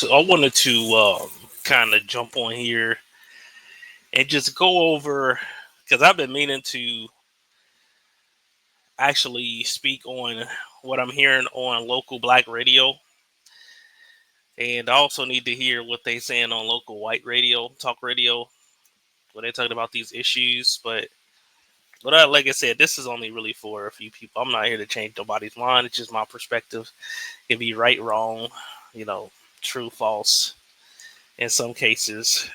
So I wanted to kind of jump on here and just go over because I've been meaning to actually speak on what I'm hearing on local black radio, and I also need to hear what they saying on local white radio, talk radio, when they're talking about these issues. But like I said, this is only really for a few people. I'm not here to change nobody's mind. It's just my perspective. It can be right, wrong, you know, true, false. In some cases,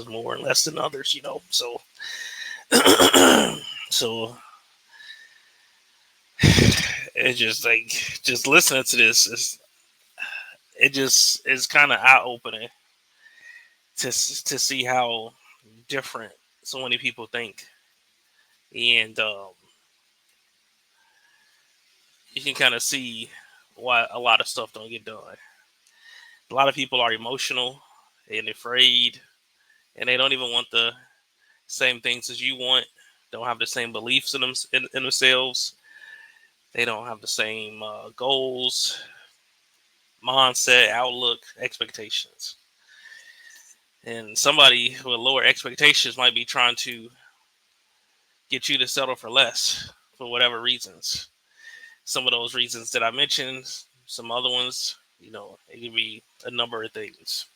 more and less than others. So so it's just like just listening to this it just is kind of eye opening to see how different so many people think, and you can kind of see why a lot of stuff don't get done. A lot of people are emotional and afraid, and they don't even want the same things as you want. Don't have the same beliefs in themselves. They don't have the same goals, mindset, outlook, expectations. And somebody with lower expectations might be trying to get you to settle for less for whatever reasons. Some of those reasons that I mentioned, some other ones, it could be a number of things.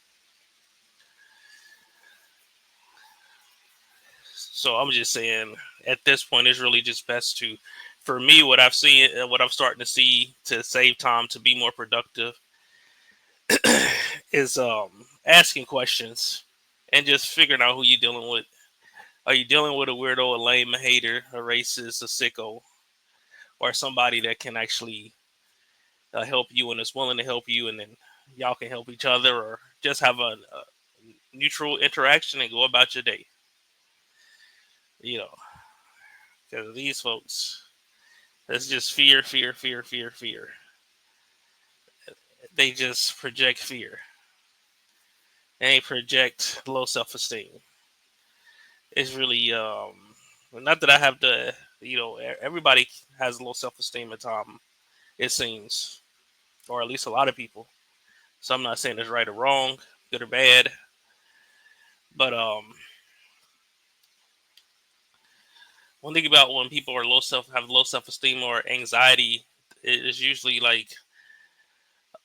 So I'm just saying, at this point, it's really just best to, for me, what I've seen, what I'm starting to see to save time to be more productive is asking questions and just figuring out who you're dealing with. Are you dealing with a weirdo, a lame, a hater, a racist, a sicko, or somebody that can actually help you and is willing to help you, and then y'all can help each other, or just have a neutral interaction and go about your day? Because these folks, it's just fear, fear, fear, fear, fear. They just project fear. And they project low self-esteem. It's really not that I have to, everybody has low self-esteem at times, it seems, or at least a lot of people. So I'm not saying it's right or wrong, good or bad, but one thing about when people are have low self-esteem or anxiety, it is usually like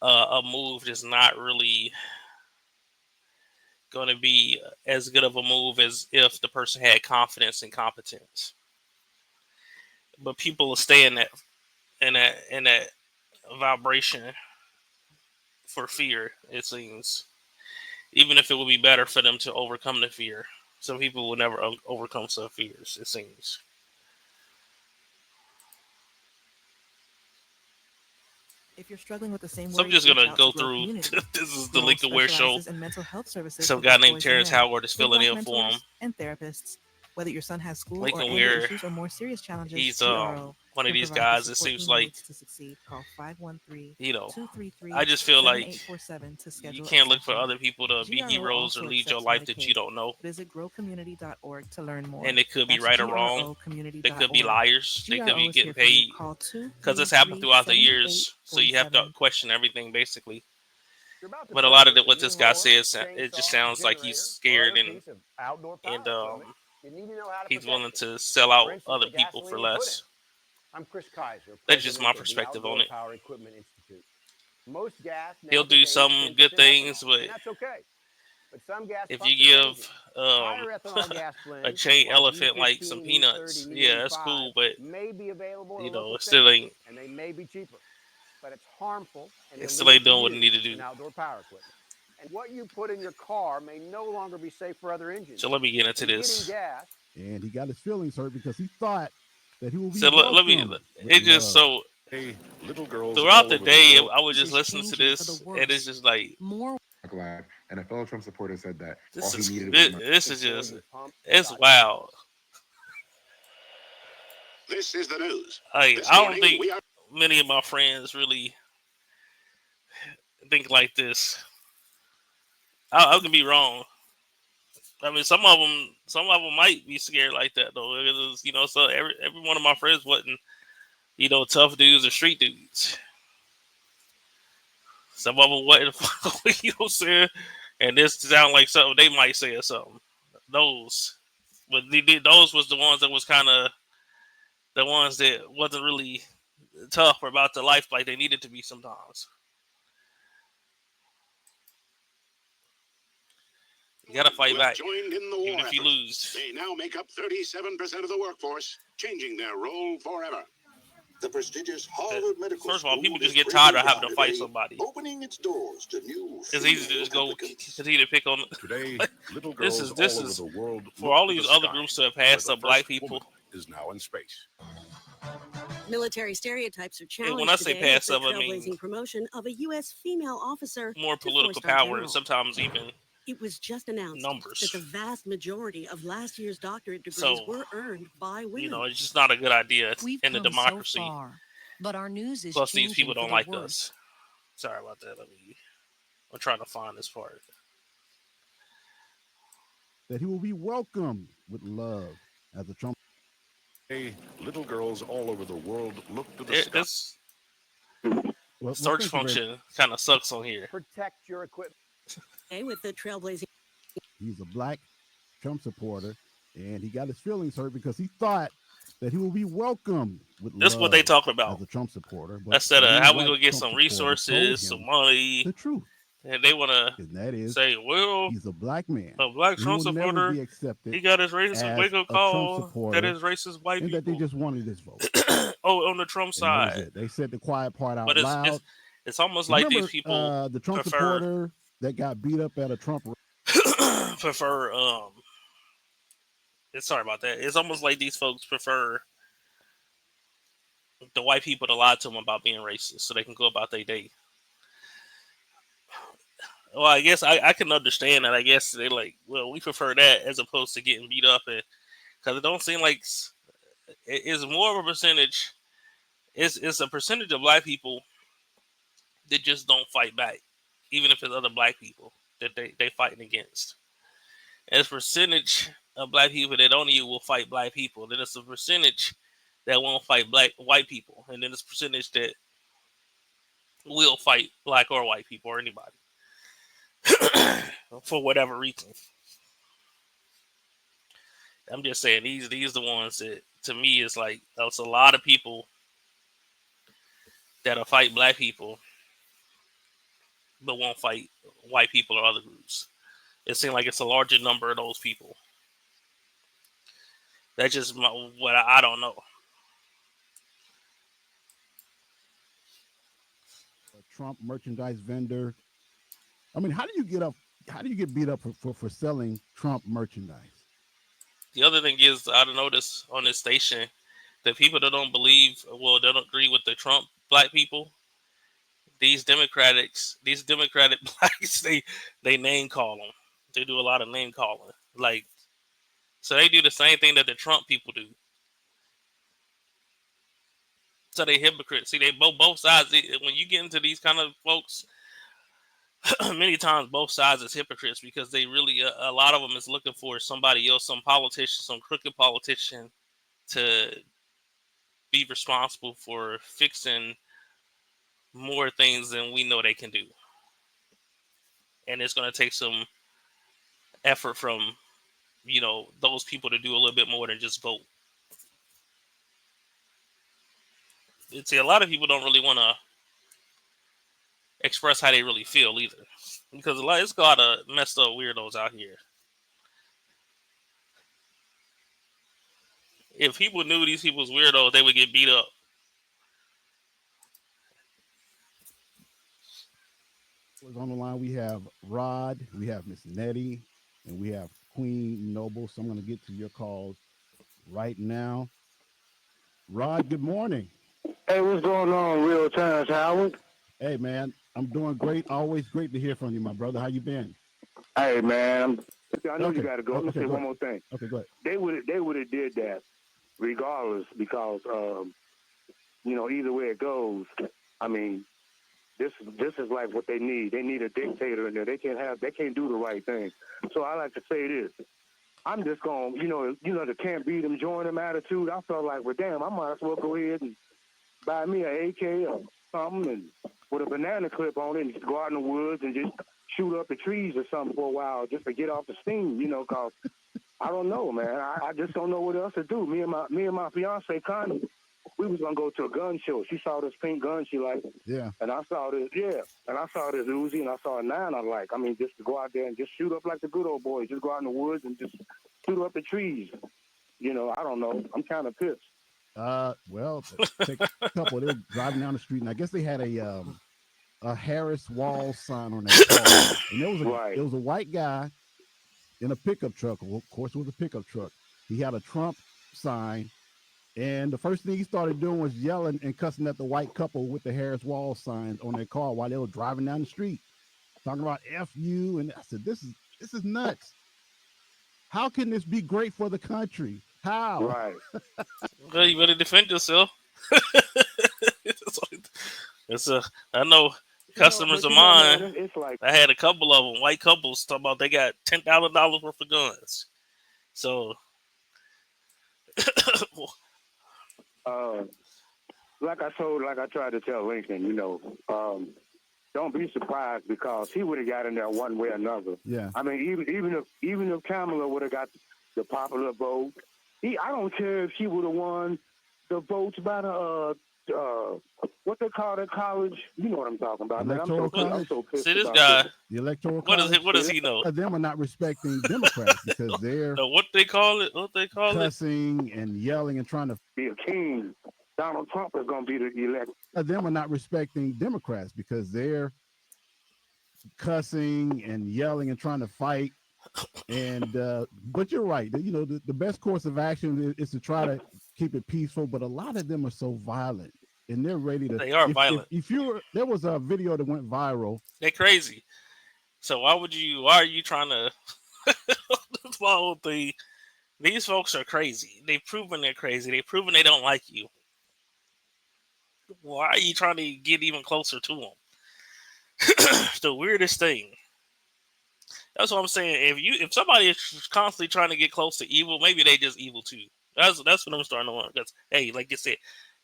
a move that's not really going to be as good of a move as if the person had confidence and competence. But people will stay in that vibration for fear. It seems, even if it would be better for them to overcome the fear, some people will never overcome some fears. It seems. If you're struggling with the same So I'm worries, just reach gonna out to go Grow through. Community. This is the Grow Lincoln Ware show. specializes in mental health services Some for guy both named boys and Terrence men, Howard is with filling Black in for him. mentors and therapists. Whether your son has school or Lincoln anger Ware, issues or more serious challenges, he's GRO one of can these provide the guys. It support he seems like, needs to succeed. Call 513 I 233 just feel like 7847 to you schedule a can't look for session. other people to be GRO heroes or also lead your accepts life that you Medicaid. don't know. Visit growcommunity.org to learn And more. they could be That's right or wrong. They could be grocommunity.org. liars. They could GRO be is here getting for you. paid, Call because it's happened 233 throughout the years. So you have to 7847. question everything basically. You're about to But a lot of purchase a what new this guy mower, says, it just chainsaw, sounds like he's generator, or scared other and piece of outdoor and power equipment. You need to know how to he's protect willing it. to sell For out instance, other the people for gasoline you put in. less. I'm Chris Kaiser, That's just my president of the perspective on Outdoor it. Power Equipment Institute. Most gas He'll now do contains some 10% good things, ethanol, but and that's okay. But some gas if you pumps are changing. give Higher ethanol gas a blends chain like elephant like some E15, peanuts, E30, and yeah, that's E85 cool, but may be available at a local it still station, ain't and they may be cheaper. But it's harmful and it still illegal ain't to doing what it need use to do. in outdoor power equipment. And what you put in your car may no longer be safe for other engines. So let me get into And getting this. gas. And he got his feelings hurt because he thought that he will be So let me. welcomed with It just love. so Hey, little girls throughout all the over the day, world. I would This just is listen to changing for the this, and it's worse. just like More Black, and a fellow Trump supporter said that all this he is needed was this, money. this is Before just you pump it's got wild. This is the news. Like This I don't morning, think we are many of my friends really think like this. I can be wrong. I mean, some of them might be scared like that though. So every one of my friends wasn't tough dudes or street dudes. Some of them wasn't, you know what I'm saying? And this sound like something they might say or something. Those, but those was the ones that was kind of the ones that wasn't really tough or about the life like they needed to be sometimes. You gotta Who fight have back, joined in the even war if you effort. lose. They now make up 37% of the workforce, changing their role forever. The prestigious Harvard Medical First of all, School people just is get tired breaking of having ground to fight today, somebody. opening its doors to new It's easy to female just go applicants. continue to pick on. Today, little This girls is all over the world for look all to the these other sky, groups to have where passed the up black first people. woman is now in space. Military stereotypes are And challenged when I say today with pass the up, I mean trailblazing promotion of a U.S. female officer more to political four-star power and general. sometimes even It was just announced numbers. that the vast majority of last year's doctorate degrees So, were earned by women. you know, it's just not a good idea We've in a come so democracy. far, but our news is Plus, these people changing for don't the like worse. us. Sorry about that. I'm trying to find this part. That he will be welcomed with love as a Trump. Today, little girls all over the world look to the sky. This Well, search thank you very function kind of sucks on here. Protect your equipment. With the trailblazing. He's a black Trump supporter, and he got his feelings hurt because he thought that he will be welcomed with This is love what they talking about. as a Trump supporter. But Instead of many how we white gonna get Trump some supporters told resources, some him money, the truth, and they want to and that is say, well, he's a black man. a black He Trump will never supporter, be accepted he got his racist as wake up a Trump call supporter, that is racist white and that they people. just wanted his vote. Oh, on the Trump And that was side. it. They said the quiet part out But loud. it's almost like Remember these people the Trump prefer supporter that got beat up at a Trump prefer sorry about that. It's almost like these folks prefer the white people to lie to them about being racist so they can go about their day. Well, I guess I can understand that. I guess they like, well, we prefer that as opposed to getting beat up, because it don't seem like it's more of a percentage. It's a percentage of black people that just don't fight back, even if it's other black people that they fighting against. And it's a percentage of black people that only will fight black people. Then it's a percentage that won't fight white people, and then it's a percentage that will fight black or white people or anybody for whatever reason. I'm just saying these the ones that to me is like there's a lot of people that'll fight black people but won't fight white people or other groups. It seems like it's a larger number of those people. That's just what I don't know. a Trump merchandise vendor. I mean, how do you get beat up for selling Trump merchandise? The other thing is I noticed on this station that people that don't believe, well, they don't agree with the Trump black people. These Democratic blacks, they name call them. They do a lot of name calling, like so they do the same thing that the Trump people do. So they hypocrites. See, they both sides. When you get into these kind of folks, many times both sides is hypocrites because they really a lot of them is looking for somebody else, some politician, some crooked politician, to be responsible for fixing more things than we know they can do. And it's going to take some effort from, those people to do a little bit more than just vote. See, a lot of people don't really want to express how they really feel either. Because it's got a lot of messed up weirdos out here. If people knew these people's weirdos, they would get beat up. On the line, we have Rod, we have Miss Nettie, and we have Queen Noble. So I'm going to get to your calls right now. Rod, good morning. Hey, what's going on, Real Times, Howard? Hey, man, I'm doing great. Always great to hear from you, my brother. How you been? Hey, man, I know you got to go. Let me Okay, say go one ahead. more thing. Okay, go ahead. They would have did that regardless because, either way it goes, I mean, this is like what they need. They need a dictator in there. They can't do the right thing. So I like to say this. I'm just going, the can't beat them, join them attitude. I felt like, well, damn, I might as well go ahead and buy me an AK or something and with a banana clip on it and just go out in the woods and just shoot up the trees or something for a while just to get off the steam, cause I don't know, man. I just don't know what else to do. Me and my fiance Connie, we was gonna go to a gun show. She saw this pink gun she liked. Yeah. And I saw this, and I saw this Uzi, and I saw a 9 I like. I mean, just to go out there and just shoot up like the good old boys. Just go out in the woods and just shoot up the trees. I don't know. I'm kind of pissed. Well, take a couple. They were driving down the street, and I guess they had a Harris Wall sign on their car, and it was a white guy in a pickup truck. Well, of course, it was a pickup truck. He had a Trump sign, and the first thing he started doing was yelling and cussing at the white couple with the Harris Wall signs on their car while they were driving down the street, talking about "F you." And I said, "This is nuts. How can this be great for the country? How?" Right. Well, you better defend yourself. I know customers of mine. Man, it's like I had a couple of them, white couples, talking about they got $10,000 worth of guns. So, like I tried to tell Lincoln, don't be surprised because he would have got in there one way or another. Yeah. I mean, even if Kamala would have got the popular vote, I don't care if she would have won the votes by the what they call that college. You know what I'm talking about. Electoral college. I'm so pissed see this about guy. this. The electoral What college. what does he know? Them are not respecting Democrats because they're What they call it? What they call it? cussing and yelling and trying to Be a king. Donald Trump is going to be the elect. them are not respecting Democrats because they're cussing and yelling and trying to fight. And but you're right. The best course of action is to try to keep it peaceful. But a lot of them are so violent, and they're ready to. They are violent. There was a video that went viral. They're crazy. So why are you trying to follow these folks are crazy. They've proven they're crazy. They've proven they don't like you. Why are you trying to get even closer to them? It's the weirdest thing. That's what I'm saying. If somebody is constantly trying to get close to evil, maybe they just evil too. That's what I'm starting to want. Because hey, like you said,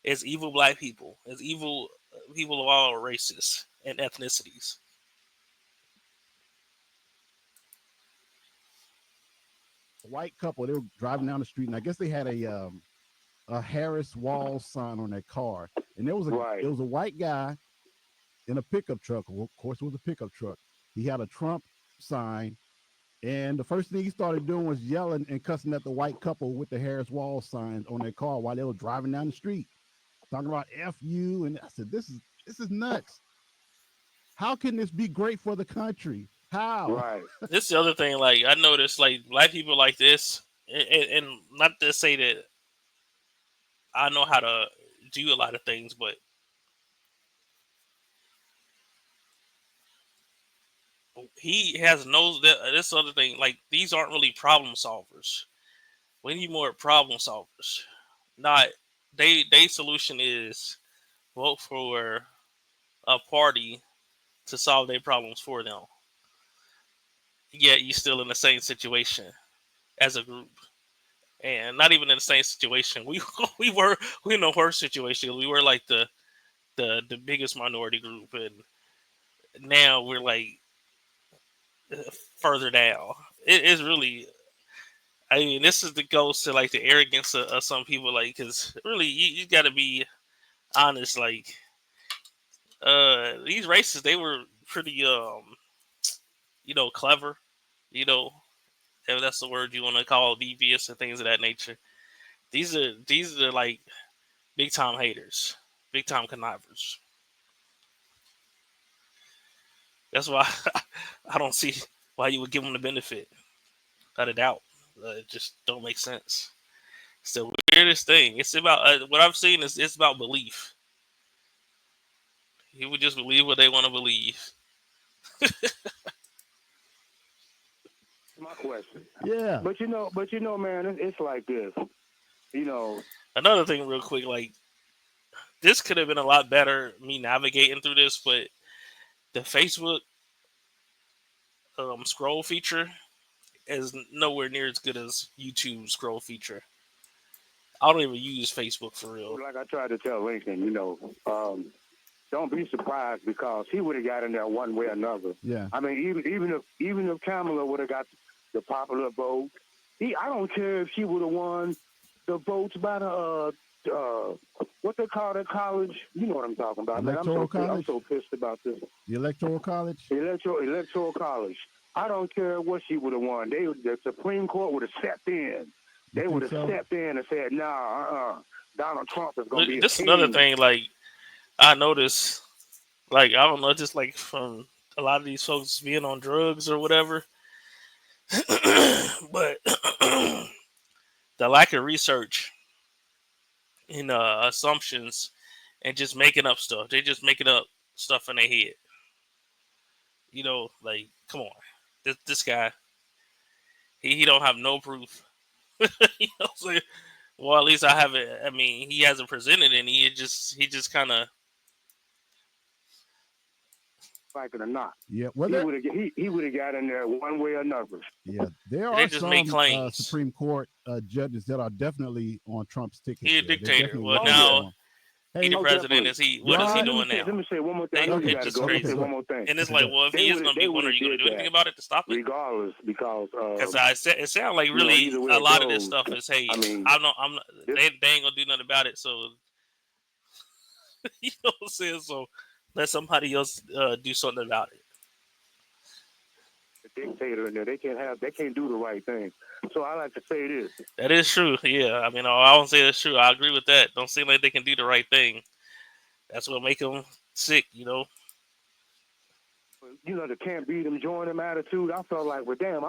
it's evil black people. It's evil people of all races and ethnicities. A white couple. They were driving down the street, and I guess they had a Harris Wall sign on their car, and it was a white guy in a pickup truck. Well, of course, it was a pickup truck. He had a Trump sign, and the first thing he started doing was yelling and cussing at the white couple with the Harris Wall signs on their car while they were driving down the street, talking about "F you." And I said, "This is nuts. How can this be great for the country? How?" Right. This is the other thing. Like I noticed, like black people like this, and not to say that I know how to do a lot of things, but he has knows that this other thing. Like these aren't really problem solvers. We need more problem solvers. Not they solution is vote for a party to solve their problems for them. Yet you're still in the same situation as a group, and not even in the same situation. We were in the worst situation. We were like the biggest minority group, and now we're like further down. It's really. I mean, this is the goes to like the arrogance of some people, like because really you got to be honest. Like these races, they were pretty clever. If that's the word you want to call devious and things of that nature. These are like big time haters, big time connivers. That's why I don't see why you would give them the benefit of the doubt. It just don't make sense. It's the weirdest thing. It's about what I've seen is it's about belief. People just believe what they want to believe. My question. Yeah. But man, it's like this. Another thing, real quick, like this could have been a lot better me navigating through this, but the Facebook scroll feature is nowhere near as good as YouTube scroll feature. I don't even use Facebook for real. Like I tried to tell Lincoln, don't be surprised because he would have got in there one way or another. Yeah. I mean, even if Kamala would have got the popular vote, I don't care if she would have won the votes by the what they call that college. You know what I'm talking about, man. I'm so pissed about this. The Electoral College. Electoral College. I don't care what she would have won. The Supreme Court would have stepped in. They would have stepped in and said, "Nah, Donald Trump is going to be." This is another thing. Like I noticed, like I don't know, just like from a lot of these folks being on drugs or whatever, but the lack of research and assumptions and just making up stuff. They just making up stuff in their head. You know, like come on, this guy, he don't have no proof. You know, so, well, at least I haven't. I mean, he hasn't presented any. He just kind of like it or not. Yeah, he would have got in there one way or another. Yeah, there are some Supreme Court judges that are definitely on Trump's ticket. He's a dictator. Well, now he the president. Is he? What is he doing now? Let me say one more thing. It's just crazy. One more thing. And it's like, well, if he is going to be one, are you going to do anything about it to stop it? Regardless, because it sounds like really a lot of this stuff is, hey, I'm not. They ain't going to do nothing about it. So you know what I'm saying? So let somebody else do something about it. The dictator in there, they can't do the right thing. So I like to say this. That is true. Yeah, I mean, I won't say that's true. I agree with that. Don't seem like they can do the right thing. That's what make them sick, you know. You know, the can't beat them, join them attitude. I felt like, well, damn,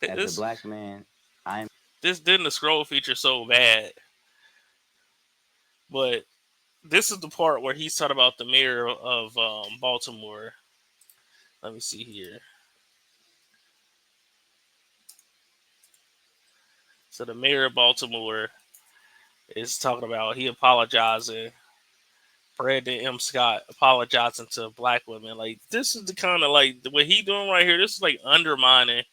as a black man, this didn't the scroll feature so bad, but this is the part where he's talking about the mayor of Baltimore. Let me see here. So the mayor of Baltimore is talking about he apologizing. Brandon M. Scott apologizing to black women. Like this is the kind of like what he doing right here. This is like undermining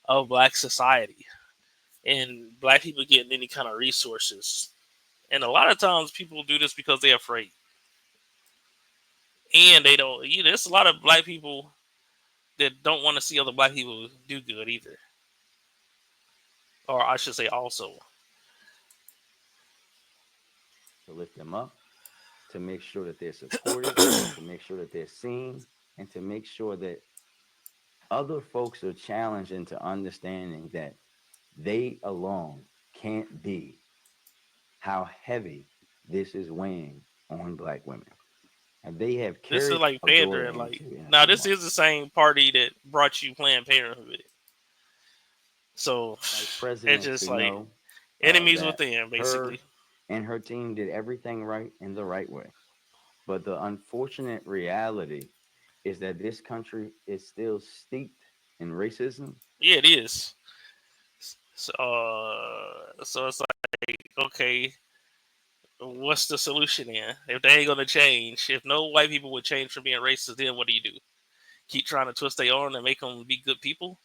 of black society and black people getting any kind of resources. And a lot of times people do this because they're afraid. And they don't, you know, there's a lot of black people that don't want to see other black people do good either. Or I should say also. To lift them up, to make sure that they're supported, to make sure that they're seen, and to make sure that other folks are challenged into understanding that they alone can't be how heavy this is weighing on black women. And they have carried. This is like pandering. Like now, this is the same party that brought you Planned Parenthood. So it's just like enemies within, basically. And her team did everything right in the right way. But the unfortunate reality is that this country is still steeped in racism. Yeah, it is. So it's like, okay, what's the solution then? If they ain't gonna change, if no white people would change from being racist, then what do? Keep trying to twist their arm and make them be good people?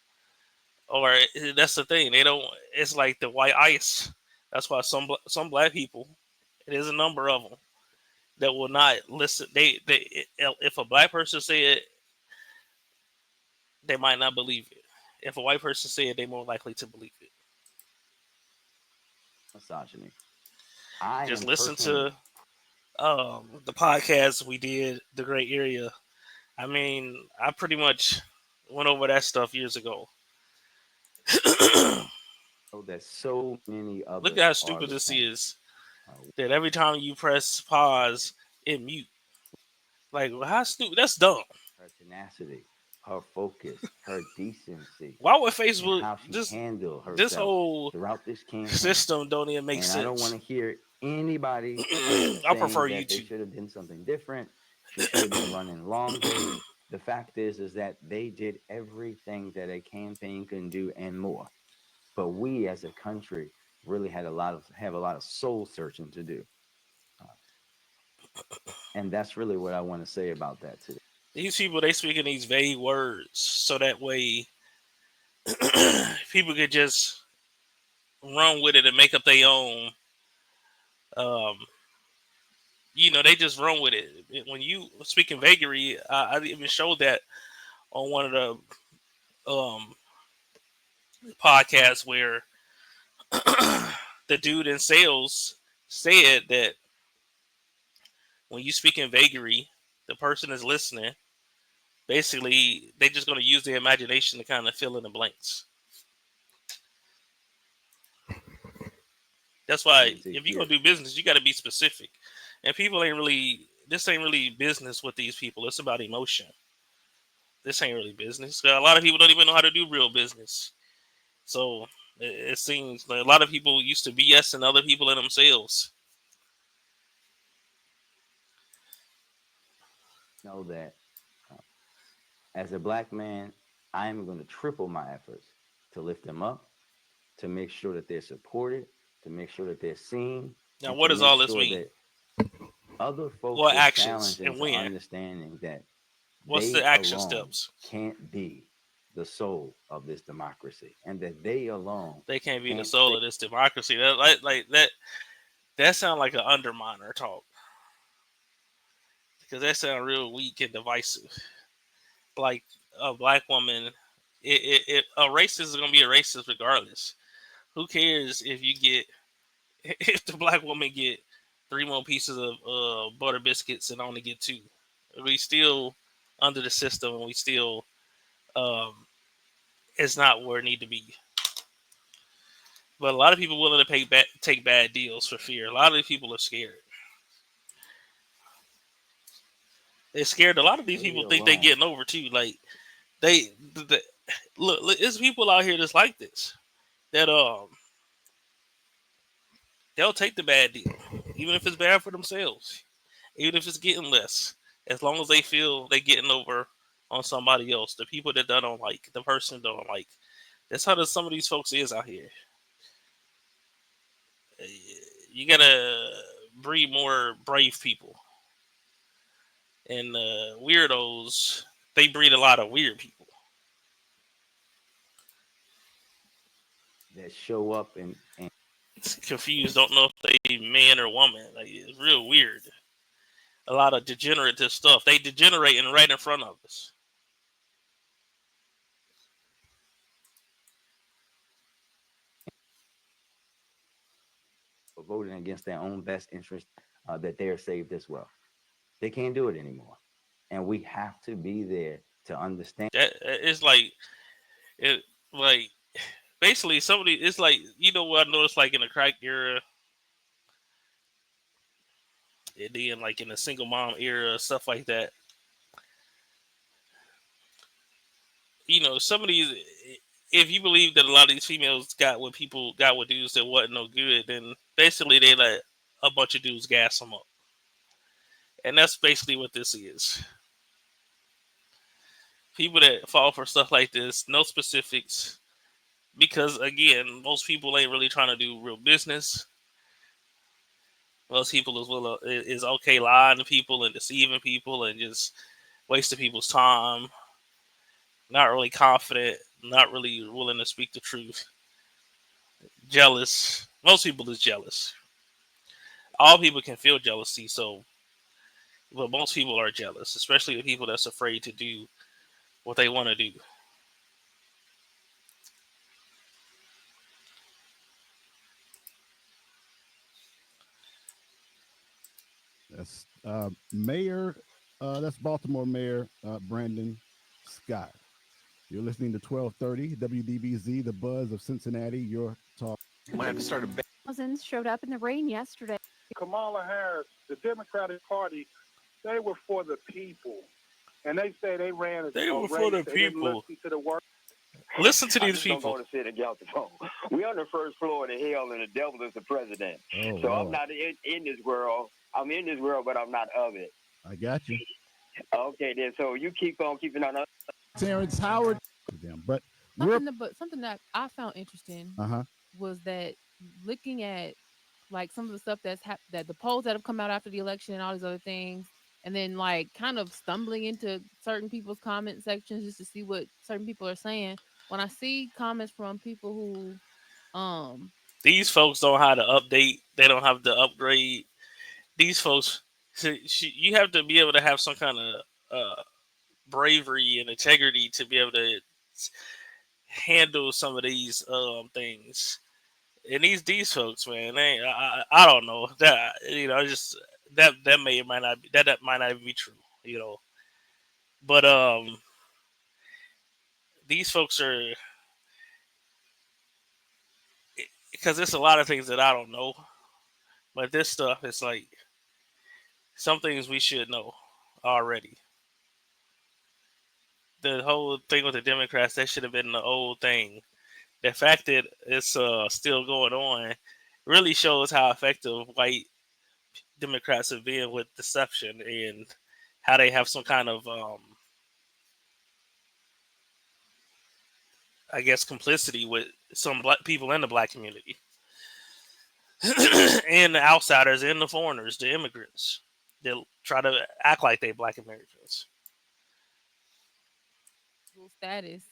Or that's the thing, they don't. It's like the white ice. That's why some black people, there's a number of them that will not listen. They if a black person say it, they might not believe it. If a white person say it, they're more likely to believe it. Misogyny. Just listen to the podcast we did, The Great Area. I mean, I pretty much went over that stuff years ago. Oh, there's so many other. Look at how stupid this is. That every time you press pause, it mute. Like, how stupid? That's dumb. Her tenacity, her focus, her decency. Why would Facebook how she just handle herself this whole throughout this campaign system don't even make sense? I don't want to hear anybody. I prefer YouTube. They should have done something different. She should have been running longer. The fact is that they did everything that a campaign can do and more. But we, as a country, really have a lot of soul searching to do. And that's really what I want to say about that today. These people, they speak in these vague words, so that way people could just run with it and make up their own they just run with it. When you speaking vagary, I even showed that on one of the podcasts where the dude in sales said that when you speak in vagary, the person is listening. Basically, they're just going to use their imagination to kind of fill in the blanks. That's why if you're gonna do business, you got to be specific. And people ain't really. This ain't really business with these people. It's about emotion. This ain't really business. A lot of people don't even know how to do real business. So it seems like a lot of people used to BS and other people in themselves. Know that uh, as a black man, I am going to triple my efforts to lift them up, to make sure that they're supported, to make sure that they're seen, Now, and what to does make all this sure mean? that other folks What are actions challenged and into when? understanding that What's the they action alone steps? can't be the soul of this democracy, and that they alone They can't be the can't soul stay. of this democracy. That like that. That sounds like an underminer talk because that sounds real weak and divisive. Like a black woman, a racist is gonna be a racist regardless. Who cares if you get if the black woman get three more pieces of butter biscuits and only get two? We still under the system, and we still um, it's not where it need to be. But a lot of people willing to take bad deals for fear. A lot of these people are scared. They're scared. A lot of these They people think they alone. getting over too. Like they look, there's people out here that's like this. That they'll take the bad deal, even if it's bad for themselves, even if it's getting less, as long as they feel they getting over on somebody else, the people that don't like, the person don't like. That's how some of these folks is out here. You gotta breed more brave people, and weirdos. They breed a lot of weird people. That show up and Confused, don't know if they man or woman. Like it's real weird. A lot of degenerative stuff. They degenerating right in front of us. voting against their own best interest, that they're saved as well. They can't do it anymore, and we have to be there to understand. That it's like it like basically somebody. It's like what I noticed like in the crack era, and then like in the single mom era, stuff like that. Some of these. If you believe that a lot of these females got what people got with dudes that wasn't no good, then basically they let a bunch of dudes gas them up, and that's basically what this is. People that fall for stuff like this, no specifics, because again, most people ain't really trying to do real business. Most people is okay lying to people and deceiving people and just wasting people's time. Not really confident, not really willing to speak the truth. Jealous. Most people is jealous. All people can feel jealousy, but most people are jealous, especially the people that's afraid to do what they want to do. That's Mayor. That's Baltimore Mayor Brandon Scott. You're listening to 1230 WDBZ, the buzz of Cincinnati. Your talk. Might have to start a Thousands showed up in the rain yesterday. Kamala Harris, the Democratic Party, they were for the people. And they say they ran They a were for race. the They didn't people. listen to the work. Listen to I these just don't go people. to sit and get off the phone. We're on the first floor of the hell, and the devil is the president. Oh, So I'm Lord. not in this world. I'm in this world, but I'm not of it. I got you. Okay, then. So you keep on keeping on. Terrence Howard. But we're. Something that I found interesting Uh huh. was that looking at like some of the stuff that the polls that have come out after the election and all these other things, and then like kind of stumbling into certain people's comment sections just to see what certain people are saying. When I see comments from people who These folks don't know how to update. They don't have to upgrade. These folks So you have to be able to have some kind of bravery and integrity to be able to handle some of these things. And these folks, man, I don't know that just that may or might not be, that might not even be true, But these folks are because there's a lot of things that I don't know, but this stuff is like some things we should know already. The whole thing with the Democrats, that should have been the old thing. The fact that it's still going on really shows how effective white Democrats have been with deception and how they have some kind of, I guess, complicity with some black people in the black community and the outsiders and the foreigners, the immigrants. They try to act like they black Americans. Legal status,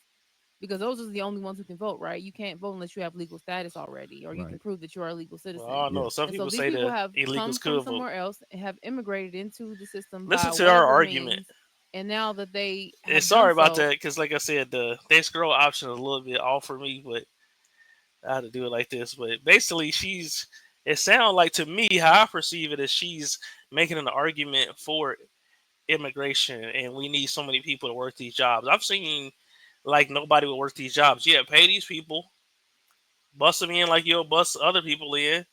because those are the only ones who can vote, right? You can't vote unless you have legal status already, or you can Right. prove that you are a legal Well, citizen. I don't know. Yes. Some And so people these say people the have come illegals from could vote. somewhere else and have immigrated into the system Listen by to our whatever argument. means. And now that they And have done sorry about so, that, because like I said, the this girl option is a little bit off for me, but I had to do it like this. But basically, it sounds like to me, how I perceive it, is she's making an argument for immigration and we need so many people to work these jobs. I've seen like nobody would work these jobs. Yeah, pay these people, bust them in like you'll bust other people in.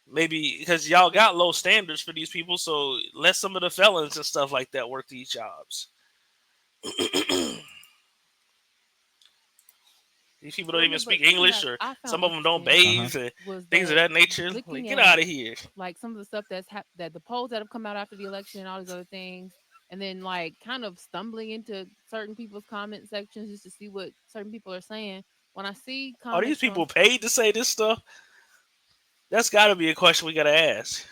Maybe because y'all got low standards for these people, so let some of the felons and stuff like that work these jobs. These people don't well, even no, but speak something English, that or I some found of them don't interesting Uh huh. bathe and was things of that that nature. Like, looking get out at of here. like some of the stuff that the polls that have come out after the election and all these other things, and then like kind of stumbling into certain people's comment sections just to see what certain people are saying. When I see Are these comments people from paid to say this stuff? That's got to be a question we got to ask.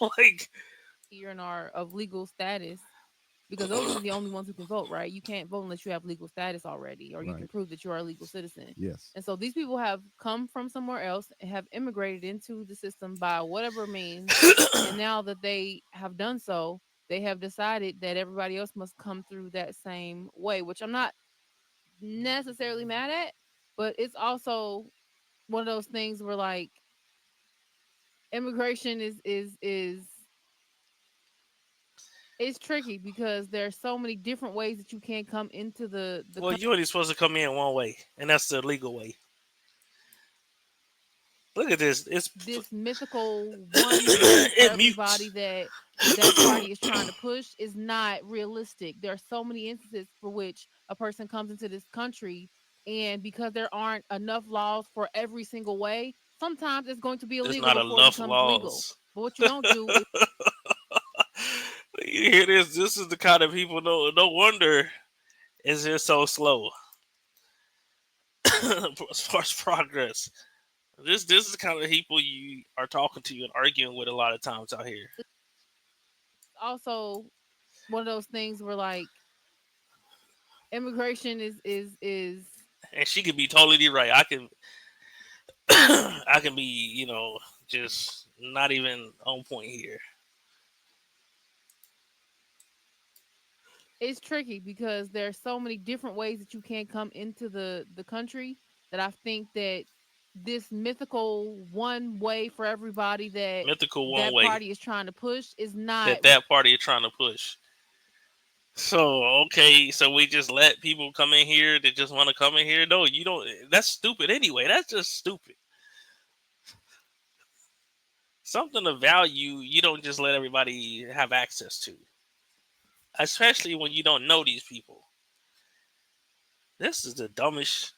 Like, here and are of legal status, because those are the only ones who can vote, right? You can't vote unless you have legal status already, or you can Right. prove that you are a legal citizen. Yes. And so these people have come from somewhere else and have immigrated into the system by whatever means. And now that they have done so, they have decided that everybody else must come through that same way, which I'm not necessarily mad at, but it's also one of those things where like immigration is it's tricky because there's so many different ways that you can come into the well, country. you're only supposed to come in one way, and that's the legal way. Look at this. This mythical one way for It everybody mutes. that party is trying to push is not realistic. There are so many instances for which a person comes into this country, and because there aren't enough laws for every single way, sometimes it's going to be There's illegal not before it enough becomes legal. laws. But what you don't do is You hear this? This is the kind of people. No wonder it's just so slow as far as progress. This is the kind of people you are talking to and arguing with a lot of times out here. also one of those things where like immigration is And she could be totally right. I can I can be just not even on point here. it's tricky because there's so many different ways that you can come into the country that I think that this mythical one way for everybody Mythical one that way party is trying to push is not that party is trying to push. So okay, so we just let people come in here that just want to come in here. No, you don't. That's stupid anyway. That's just stupid. Something of value you don't just let everybody have access to, especially when you don't know these people. This is the dumbest.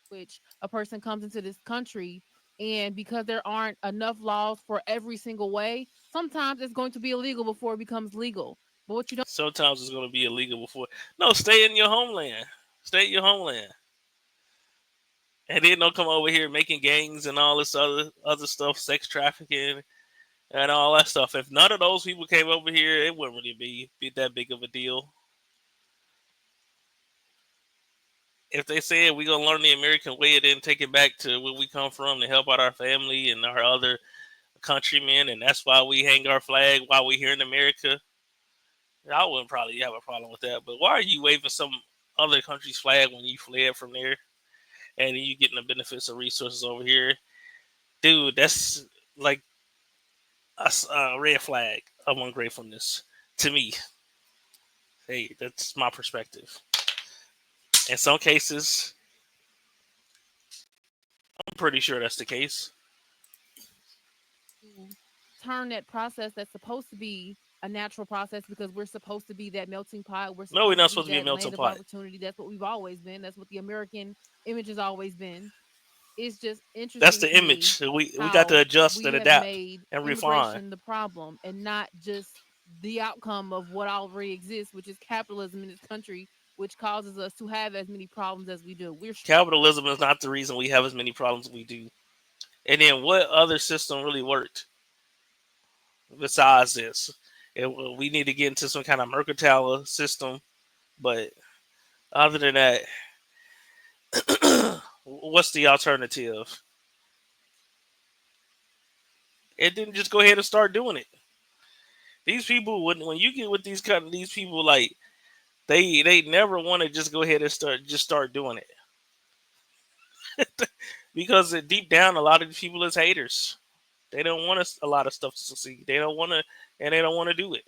which a person comes into this country, and because there aren't enough laws for every single way, sometimes it's going to be illegal before it becomes legal. But what you don't Sometimes it's going to be illegal before. No, stay in your homeland. Stay in your homeland, and then don't come over here making gangs and all this other stuff, sex trafficking and all that stuff. If none of those people came over here, it wouldn't really be that big of a deal. if they said we're gonna learn the American way and then take it back to where we come from to help out our family and our other countrymen, and that's why we hang our flag while we're here in America, I wouldn't probably have a problem with that. But why are you waving some other country's flag when you fled from there and you getting the benefits of resources over here, dude? That's like a red flag of ungratefulness to me. Hey, that's my perspective. In some cases, I'm pretty sure that's the case. To turn that process that's supposed to be a natural process because we're supposed to be that melting pot. We're No, we're supposed not to be supposed to be a that melting land of pot. opportunity. That's what we've always been. That's what the American image has always been. It's just That's interesting the to me image. We got to how adjust we and have adapt made and refine. immigration the problem and not just the outcome of what already exists, which is capitalism in this country, which causes us to have as many problems as we do. Capitalism is not the reason we have as many problems as we do. And then what other system really worked besides this? We need to get into some kind of mercantile system. But other than that, what's the alternative? It didn't just go ahead and start doing it. These people, when you get with these people, like they never want to just go ahead and start doing it because deep down, a lot of these people is haters. They don't want a lot of stuff to succeed. They don't want to, and they don't want to do it.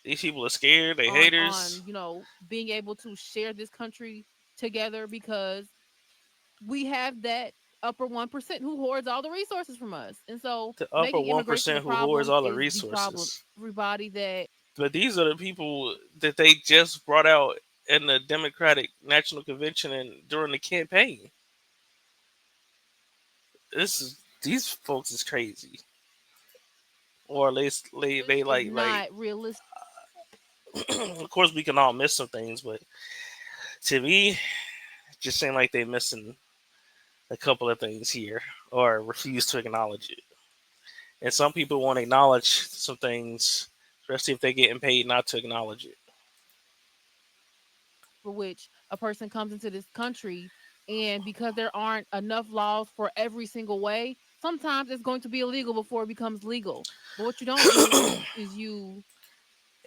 These people are scared. They haters. On being able to share this country together because we have that upper 1% who hoards all the resources from us. And so The upper making one immigration the percent who hoards problem all the is the problem. resources. Everybody that But these are the people that they just brought out in the Democratic National Convention and during the campaign. These folks is crazy, or at least they it's just like. not realistic. Of course, we can all miss some things, but to me, it just seem like they missing a couple of things here, or refuse to acknowledge it. And some people won't acknowledge some things, especially if they're getting paid not to acknowledge it. For which a person comes into this country, and because there aren't enough laws for every single way, sometimes it's going to be illegal before it becomes legal. But what you don't do is you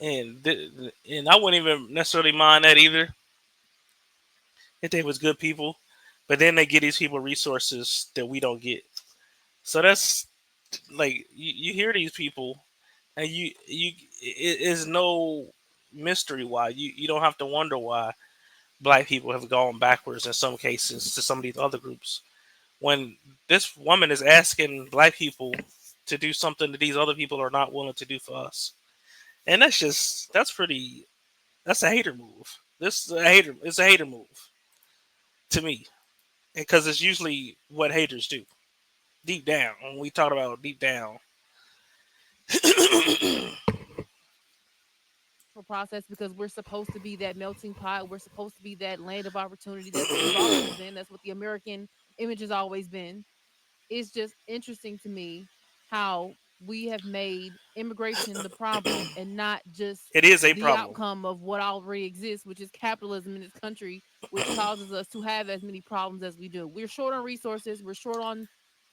And I wouldn't even necessarily mind that either if they was good people, but then they get these people resources that we don't get. So that's like you hear these people, and it is no mystery why you don't have to wonder why black people have gone backwards in some cases to some of these other groups. When this woman is asking black people to do something that these other people are not willing to do for us, and that's a hater move. This is a hater. It's a hater move to me because it's usually what haters do deep down. When we talk about deep down, process because we're supposed to be that melting pot. We're supposed to be that land of opportunity. That's what we've always been. That's what the American image has always been. It's just interesting to me how we have made immigration the problem and not just it is a the problem. outcome of what already exists, which is capitalism in this country, which causes us to have as many problems as we do. We're short on resources. We're short on.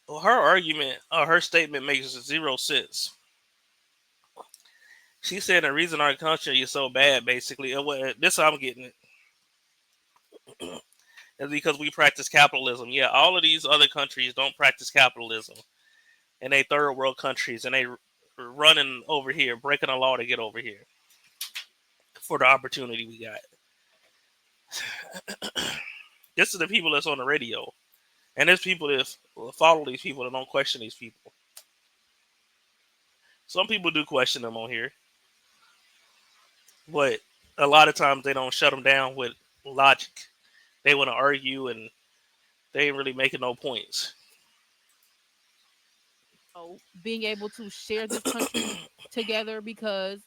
Well, her argument, her statement makes zero sense. She said the reason our country is so bad, basically, this I'm getting it, is because we practice capitalism. Yeah, all of these other countries don't practice capitalism, and they third world countries, and they running over here, breaking the law to get over here for the opportunity we got. This is the people that's on the radio, and there's people that follow these people that don't question these people. Some people do question them on here, but a lot of times they don't shut them down with logic. They want to argue, and they ain't really making no points. Being able to share this country together because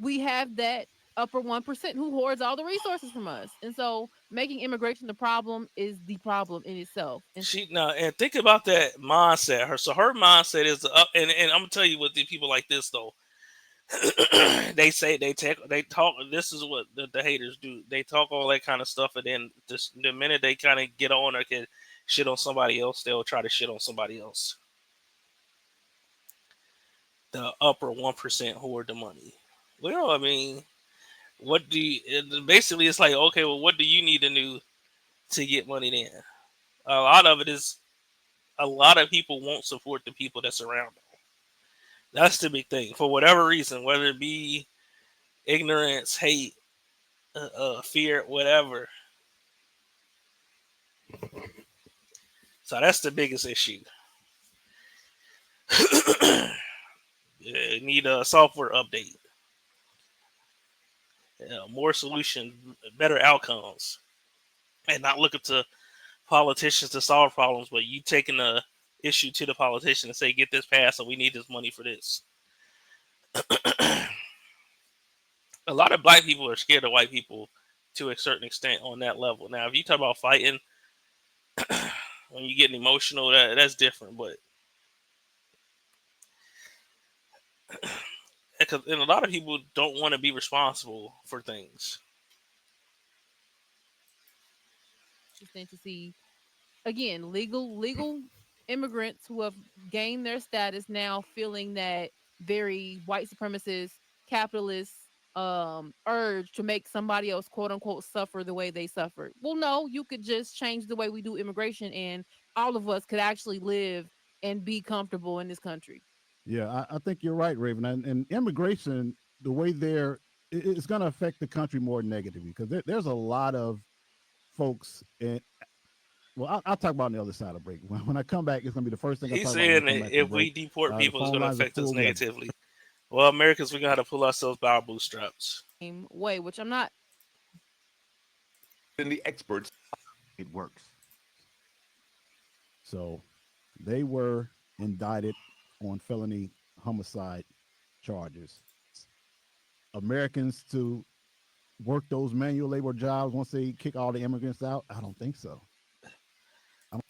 we have that upper 1% who hoards all the resources from us. And so making immigration the problem is the problem in itself. And And think about that mindset. Her mindset is up, and I'm gonna tell you what these people like this though. they say they talk. This is what the haters do. They talk all that kind of stuff, and then just the minute they kind of get on or can shit on somebody else, they'll try to shit on somebody else. The upper 1% hoard the money. Well, I mean, what do you? Basically, it's like, okay, well, what do you need to do to get money? Then a lot of it is a lot of people won't support the people that surround them. That's the big thing for whatever reason, whether it be ignorance, hate, fear, whatever. So that's the biggest issue. Need a software update, more solution, better outcomes, and not looking to politicians to solve problems, but you taking the issue to the politician and say, "Get this passed, so we need this money for this." A lot of black people are scared of white people to a certain extent on that level. Now, if you talk about fighting, when you getting emotional, that's different. But and a lot of people don't want to be responsible for things. Interesting to see again legal immigrants who have gained their status now feeling that very white supremacist capitalist urge to make somebody else quote unquote suffer the way they suffered. Well, no, you could just change the way we do immigration and all of us could actually live and be comfortable in this country. Yeah, I think you're right, Raven. And immigration, the way it's going to affect the country more negatively because there's a lot of folks. Well, I'll talk about on the other side of break. When I come back, it's going to be the first thing I He's talk about when we saying come that back from if break. we deport The people, it's phone going to lines are affect us full. We have negatively. Well, Americans, we're going to have to pull ourselves by our bootstraps. Same way, which I'm not. And the experts, it works. So they were indicted on felony homicide charges. Americans to work those manual labor jobs once they kick all the immigrants out? I don't think so.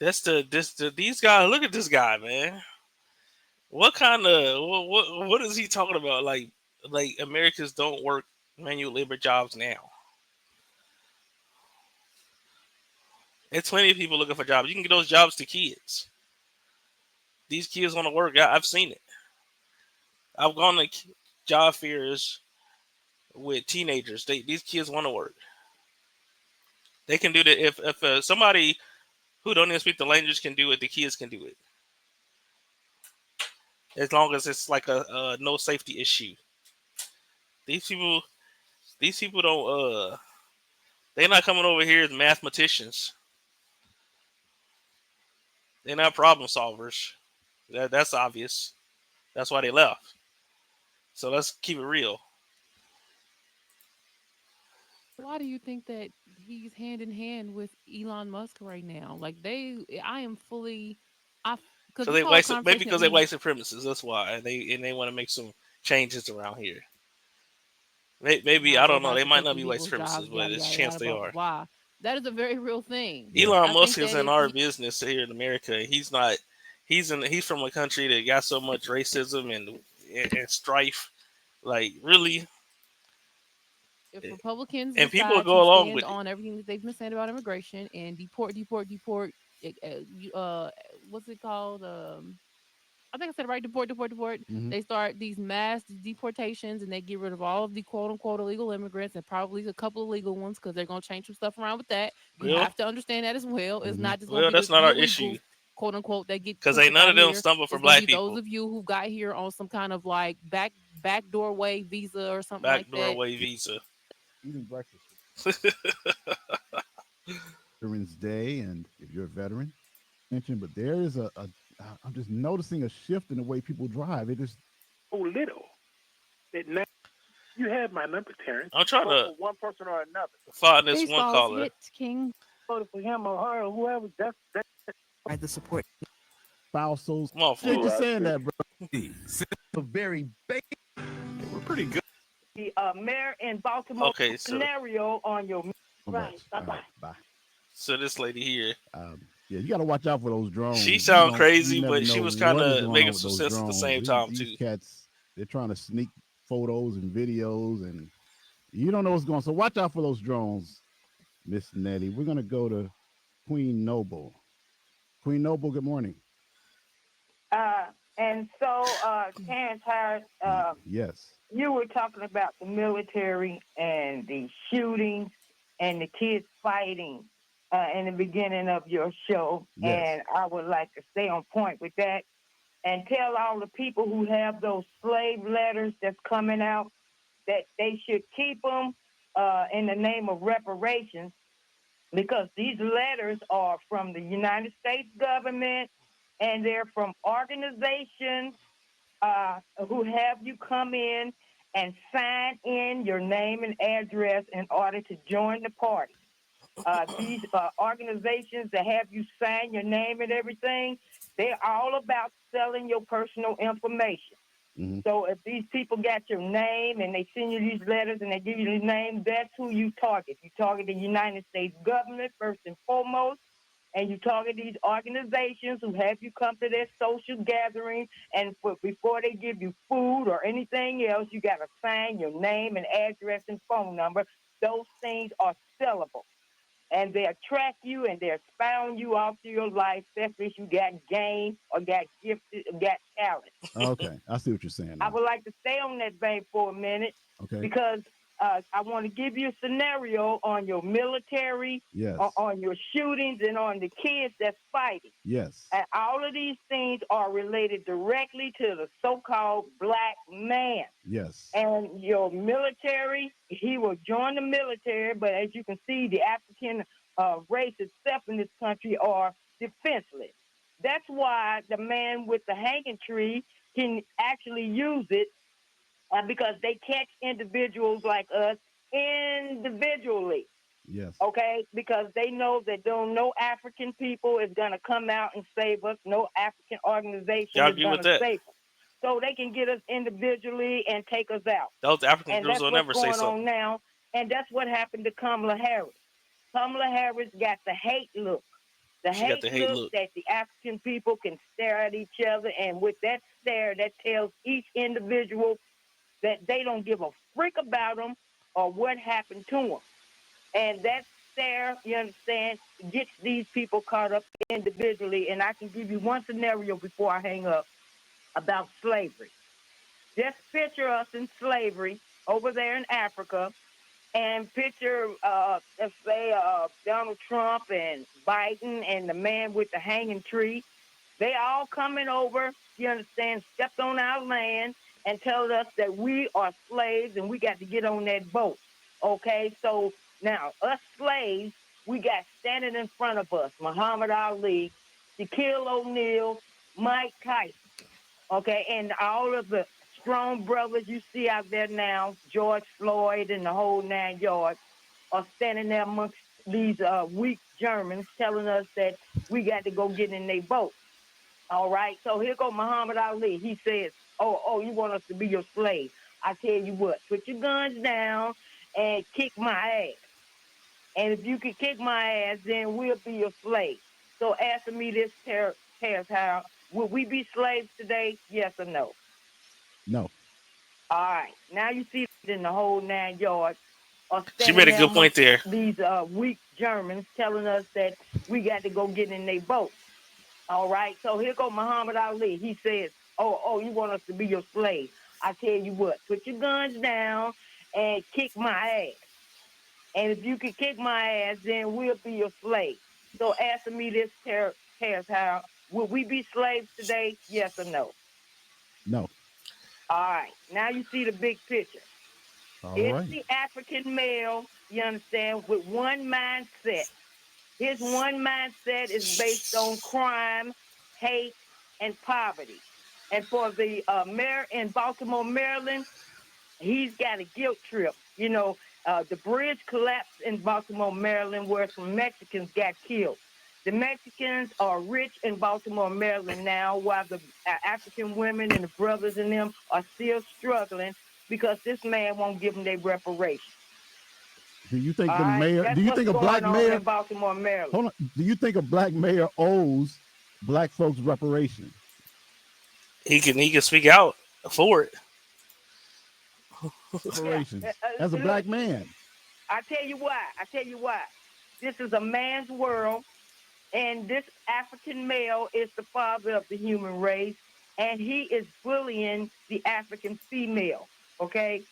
These guys. Look at this guy, man. What kind of what is he talking about? Like Americans don't work manual labor jobs now. There's plenty of people looking for jobs. You can get those jobs to kids. These kids want to work. I've seen it. I've gone to job fairs with teenagers. These kids want to work. They can do that. If somebody who don't even speak the language can do it, the kids can do it. As long as it's like a no safety issue. These people, these people don't. They're not coming over here as mathematicians. They're not problem solvers. That's obvious. That's why they left. So let's keep it real. Why do you think that he's hand in hand with Elon Musk right now? Like I am fully, because So this they whole maybe conversation that because they we white supremacists. That's why they want to make some changes around here. Maybe I about don't know. They robots might not affecting be white people's jobs, supremacists, but yada there's a yada chance yada, they blah blah are. blah. That is a very real thing. Elon I think Musk is that in if our he, business here in America. He's not. He's from a country that got so much racism and strife. Like really, if Republicans and people decide to go along stand with it. on everything that they've been saying about immigration and deport, what's it called? I think I said it right. Deport. Mhm. They start these mass deportations and they get rid of all of the quote unquote illegal immigrants and probably a couple of legal ones because they're going to change some stuff around with that. You Well, have to understand that as well. It's Mhm. not just going to be that's the not our issue illegals, quote unquote, that get because pushed ain't up none out of them here. stumble for It's going to black be those people. of you who got here on some kind of like back doorway visa or something like Back that. doorway visa. Eating breakfast. Veterans Day, and if you're a veteran, mention, but there is I'm just noticing a shift in the way people drive. It is so little that now you have my number, Terrence. I'm trying Vote to for one person or another. find this one Baseball's caller. hit, King. Voted for him or her or whoever. That's Provide the support. foul souls. Come on, Jake, fool. just saying that, bro. a very basic. We're pretty good. The mayor in Baltimore Okay, so scenario on your Right. Bye-bye. Bye. so this lady here, Yeah, you got to watch out for those drones. she You sound don't, you crazy, never but she know was kind what is of going on making with some those sense at the drones. same time These too. cats, they're trying to sneak photos and videos, and you don't know what's going on. So watch out for those drones, Miss Nettie. We're gonna go to Queen Noble. Queen Noble, good morning. And so, Terrence Harris, Yes. you were talking about the military and the shootings and the kids fighting in the beginning of your show. Yes. And I would like to stay on point with that and tell all the people who have those slave letters that's coming out that they should keep them in the name of reparations, because these letters are from the United States government and they're from organizations who have you come in and sign in your name and address in order to join the party. These organizations that have you sign your name and everything, they're all about selling your personal information. Mm-hmm. So if these people got your name and they send you these letters and they give you the name, that's who you target. You target the United States government first and foremost, and you target these organizations who have you come to their social gathering, and before they give you food or anything else, you got to sign your name and address and phone number. Those things are sellable. And they'll track you and they'll spy on you all through your life, especially if you got game or got gifted or got talent. Okay, I see what you're saying now. I would like to stay on that vein for a minute, Okay. because I want to give you a scenario on your military, Yes. on your shootings, and on the kids that's fighting. Yes. And all of these things are related directly to the so-called black man. Yes. And your military, he will join the military, but as you can see, the African race itself in this country are defenseless. That's why the man with the hanging tree can actually use it, because they catch individuals like us individually. Yes. Okay, because they know that no African people is going to come out and save us. No African organization Y'all is agree going with to that? save us. So they can get us individually and take us out. Those African And girls that's will what's never say going something. on now. And that's what happened to Kamala Harris. Kamala Harris got the hate look. The She got hate the hate look look. that the African people can stare at each other. And with that stare, that tells each individual that they don't give a freak about them or what happened to them. And that stare, you understand, gets these people caught up individually. And I can give you one scenario before I hang up about slavery. Just picture us in slavery over there in Africa, and picture, let's say, Donald Trump and Biden and the man with the hanging tree. They all coming over, you understand, stepped on our land and told us that we are slaves and we got to get on that boat. Okay, so now us slaves, we got standing in front of us Muhammad Ali, Shaquille O'Neal, Mike Tyson. Okay, and all of the strong brothers you see out there now, George Floyd and the whole 9 yards, are standing there amongst these weak Germans telling us that we got to go get in their boat. All right, so here go Muhammad Ali. He says, oh, you want us to be your slave. I tell you what, put your guns down and kick my ass. And if you can kick my ass, then we'll be your slave. So answer me this, Terrence Howard. Would we be slaves today? Yes or no? No. All right. Now you see in the whole 9 yards are She standing made a there good point amongst there. these weak Germans telling us that we got to go get in their boat. All right. So here go Muhammad Ali. He says, oh, you want us to be your slave. I tell you what, put your guns down and kick my ass. And if you can kick my ass, then we'll be your slave. So answer me this, Terrence Howard. Would we be slaves today? Yes or no? No. All right. Now you see the big picture. All It's right. the African male, you understand, with one mindset. His one mindset is based on crime, hate, and poverty. And for the mayor in Baltimore, Maryland, he's got a guilt trip. You know, the bridge collapsed in Baltimore, Maryland, where some Mexicans got killed. The Mexicans are rich in Baltimore, Maryland now, while the African women and the brothers in them are still struggling because this man won't give them their reparations. Do you think All the right, mayor? that's Do you what's think a black going on mayor? in Baltimore, Maryland. Hold on. Do you think a black mayor owes black folks reparation? He can speak out for it. Reparations. As a black man. I tell you why. This is a man's world, and this African male is the father of the human race, and he is bullying the African female. Okay?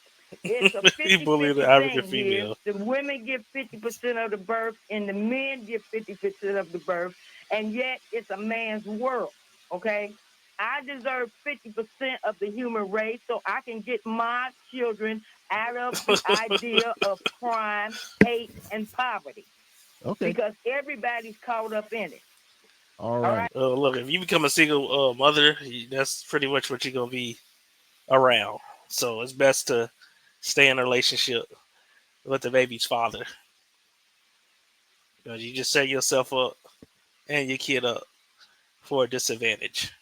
It's a He bullied the 50-50 African thing here. female. The women give 50% of the birth, and the men give 50% of the birth, and yet it's a man's world. Okay? I deserve 50% of the human race so I can get my children out of the idea of crime, hate, and poverty. Okay. Because everybody's caught up in it. All right. Look, if you become a single mother, that's pretty much what you're gonna be around. So it's best to stay in a relationship with the baby's father. Because you just set yourself up and your kid up for a disadvantage.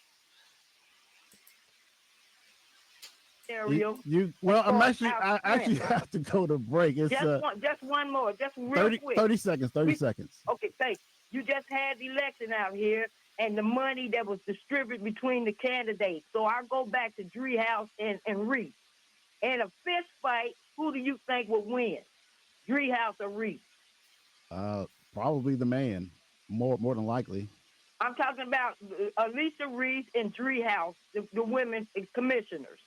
Well, I actually have to go to break. It's just one more, just real 30, quick. 30 seconds. 30 seconds. Okay, thanks. You just had the election out here and the money that was distributed between the candidates. So I go back to Driehaus and Reese. In a fist fight, who do you think will win? Driehaus or Reese? Probably the man. More than likely. I'm talking about Alicia Reese and Driehaus, the women commissioners.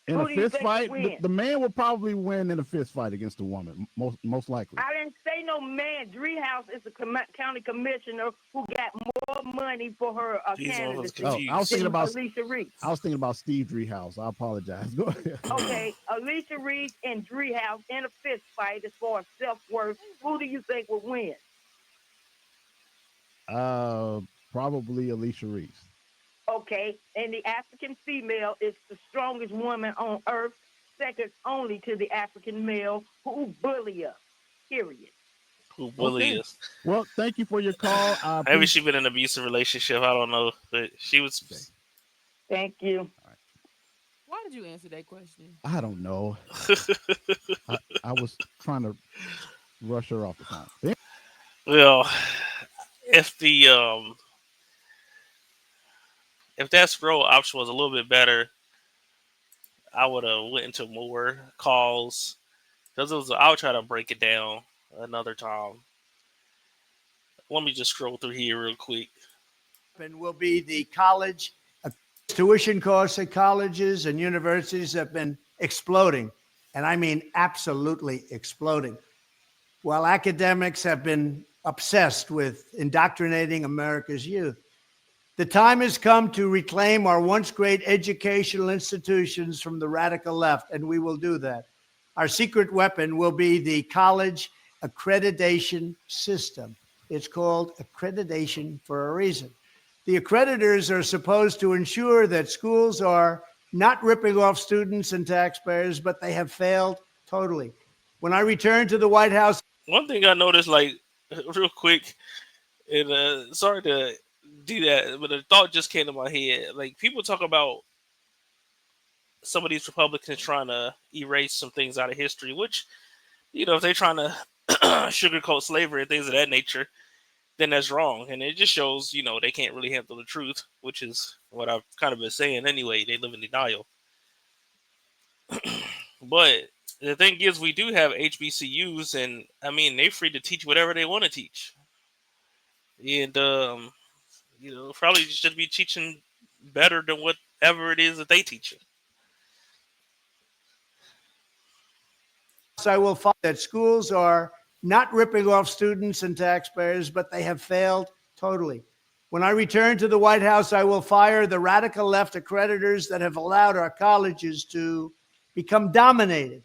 In Who a do you fist think fight, will win? the man will probably win in a fist fight against a woman. Most likely. I didn't say no man. Driehaus is a county commissioner who got more money for her candidacy I was thinking than about Alicia Reese. I was thinking about Steve Driehaus. I apologize. Go ahead. Okay, Alicia Reese and Driehaus in a fist fight as far as self-worth. Who do you think will win? Probably Alicia Reese. Okay, and the African female is the strongest woman on earth, second only to the African male who bully us. Period. Who bully us? Well, thank you for your call. Maybe she's been in an abusive relationship. I don't know, but she was. Okay. Thank you. Why did you answer that question? I don't know. I was trying to rush her off the phone. Well, if that scroll option was a little bit better, I would have went into more calls. Because I'll try to break it down another time. Let me just scroll through here real quick. And will be the college tuition costs at colleges and universities have been exploding, and I mean absolutely exploding. While academics have been obsessed with indoctrinating America's youth, the time has come to reclaim our once great educational institutions from the radical left, and we will do that. Our secret weapon will be the college accreditation system. It's called accreditation for a reason. The accreditors are supposed to ensure that schools are not ripping off students and taxpayers, but they have failed totally. When I return to the White House, one thing I noticed, like, real quick, and sorry to do that, but a thought just came to my head. Like, people talk about some of these Republicans trying to erase some things out of history, which, if they're trying to sugarcoat slavery and things of that nature, then that's wrong. And it just shows, they can't really handle the truth, which is what I've kind of been saying anyway. They live in denial. But the thing is, we do have HBCUs, and I mean, they're free to teach whatever they want to teach. And, probably should be teaching better than whatever it is that they teach. I will find that schools are not ripping off students and taxpayers, but they have failed totally. When I return to the White House, I will fire the radical left accreditors that have allowed our colleges to become dominated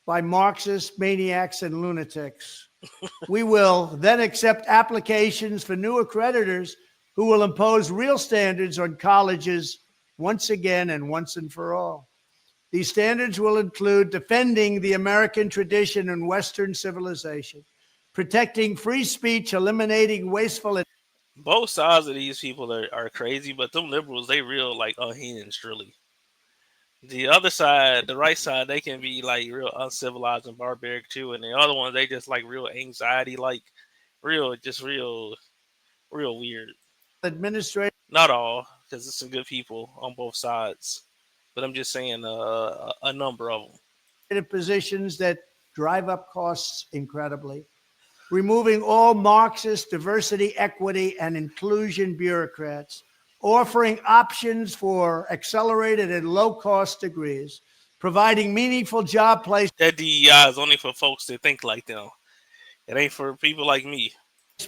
by Marxist maniacs and lunatics. We will then accept applications for new accreditors who will impose real standards on colleges once again and once and for all. These standards will include defending the American tradition and Western civilization, protecting free speech, eliminating wasteful. Both sides of these people are crazy, but them liberals, they real like unhinged, really. The other side, the right side, they can be like real uncivilized and barbaric too, and the other ones, they just like real anxiety, like real weird. Administration. Not all, because there's some good people on both sides. but I'm just saying a number of them. Positions that drive up costs incredibly, removing all Marxist diversity, equity, and inclusion bureaucrats, offering options for accelerated and low-cost degrees, providing meaningful job placement. That DEI is only for folks that think like them. It ain't for people like me.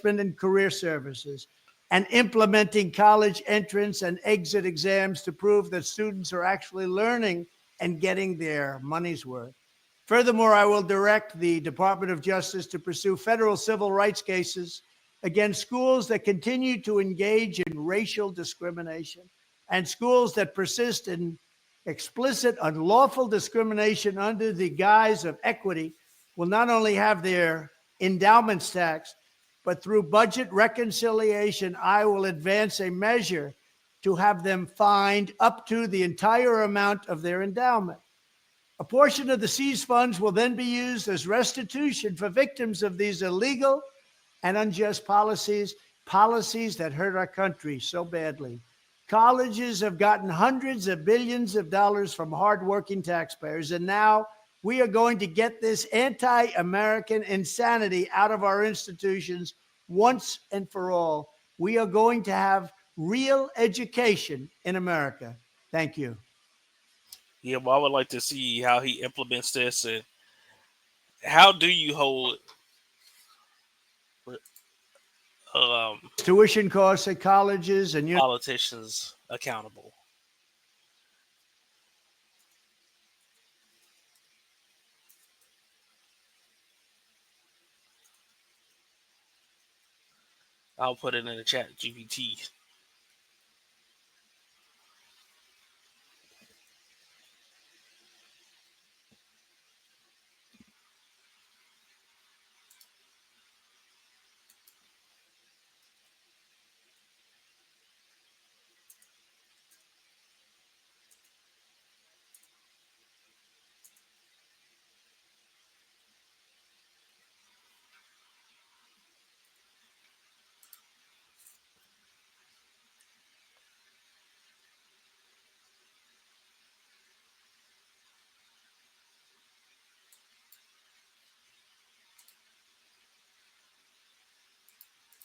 And career services, and implementing college entrance and exit exams to prove that students are actually learning and getting their money's worth. Furthermore, I will direct the Department of Justice to pursue federal civil rights cases against schools that continue to engage in racial discrimination and schools that persist in explicit, unlawful discrimination under the guise of equity will not only have their endowments taxed, but through budget reconciliation, I will advance a measure to have them fined up to the entire amount of their endowment. A portion of the seized funds will then be used as restitution for victims of these illegal and unjust policies that hurt our country so badly. Colleges have gotten hundreds of billions of dollars from hardworking taxpayers, and now we are going to get this anti-American insanity out of our institutions once and for all. We are going to have real education in America. Thank you. Yeah, well, I would like to see how he implements this, and how do you hold tuition costs at colleges and politicians accountable? I'll put it in the chat GPT.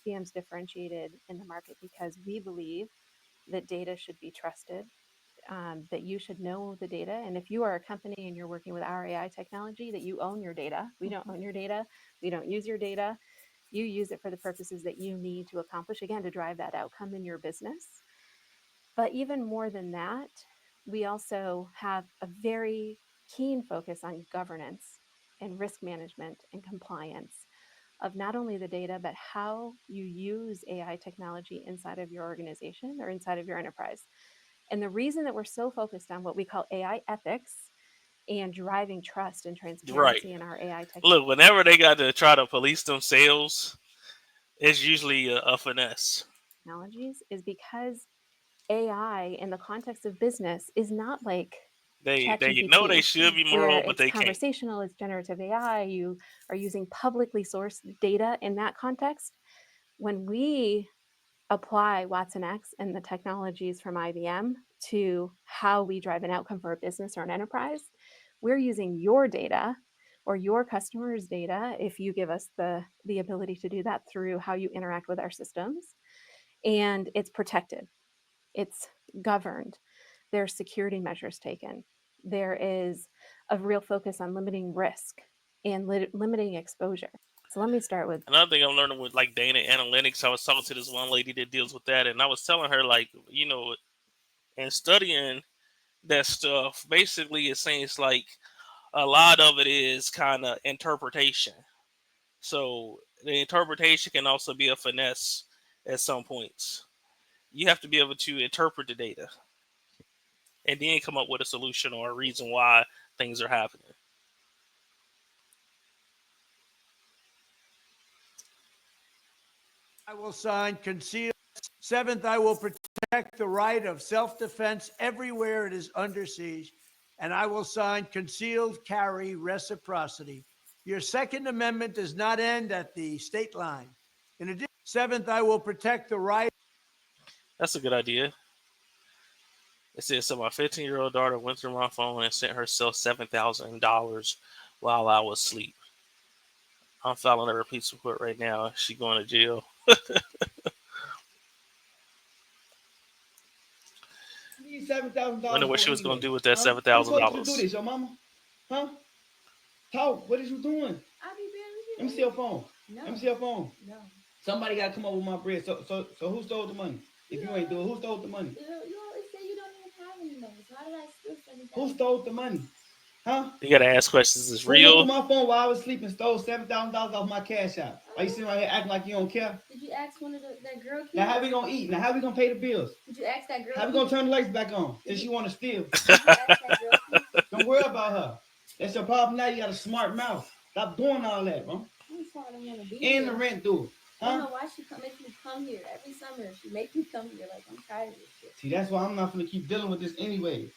PM's differentiated in the market because we believe that data should be trusted, that you should know the data. And if you are a company and you're working with our AI technology, that you own your data. We don't own your data. We don't use your data. You use it for the purposes that you need to accomplish, again, to drive that outcome in your business. But even more than that, we also have a very keen focus on governance and risk management and compliance of not only the data, but how you use AI technology inside of your organization or inside of your enterprise. And the reason that we're so focused on what we call AI ethics and driving trust and transparency in our AI technology. Look, whenever they got to try to police themselves, it's usually a finesse. Technologies is because AI in the context of business is not like They ChatGPT, know they should be where moral, but it's they can't. conversational, it's generative AI. You are using publicly sourced data in that context. When we apply Watson X and the technologies from IBM to how we drive an outcome for a business or an enterprise, we're using your data or your customers' data, if you give us the ability to do that through how you interact with our systems. And it's protected, it's governed. There are security measures taken. There is a real focus on limiting risk and limiting exposure. So let me start with another thing I'm learning with like data analytics. I was talking to this one lady that deals with that, and I was telling her, like, you know, and studying that stuff, basically it seems like a lot of it is kind of interpretation. So the interpretation can also be a finesse at some points. You have to be able to interpret the data and then come up with a solution or a reason why things are happening. I will sign concealed. Seventh, I will protect the right of self-defense everywhere it is under siege. And I will sign concealed carry reciprocity. Your Second Amendment does not end at the state line. In addition, seventh, I will protect the right. That's a good idea. It says, so my 15-year-old daughter went through my phone and sent herself $7,000 while I was asleep. I'm filing a police report right now. She going to jail. Need $7,000 Wonder what for she was going to anyway? do with that Huh? Who told you to do $7,000. this? Your mama? Huh? Talk. What is you doing? I be barely here. Let me see your phone. No. Let me see your phone. No. Somebody got to come up with my bread. So who stole the money? If you ain't do it, who stole the money? You always say you don't even have any money. So how did I steal Who $7,000? stole the money? Huh? You got to ask questions. Is Who went through real? my phone while I was sleeping and stole $7,000 off my cash app? Are you sitting right here acting like you don't care? Did you ask one of that girl kids? Now how we gonna eat? Now how we gonna pay the bills? Did you ask that girl? How we gonna turn the lights back on? Since you want to steal. Did you ask that girl kids? Don't worry about her. That's your problem now. You got a smart mouth. Stop doing all that, bro. I'm sorry, I don't want to be And here. the rent due. I don't Huh? know why she makes me come here every summer. She makes me come here. Like, I'm tired of this shit. See, that's why I'm not gonna keep dealing with this anyway.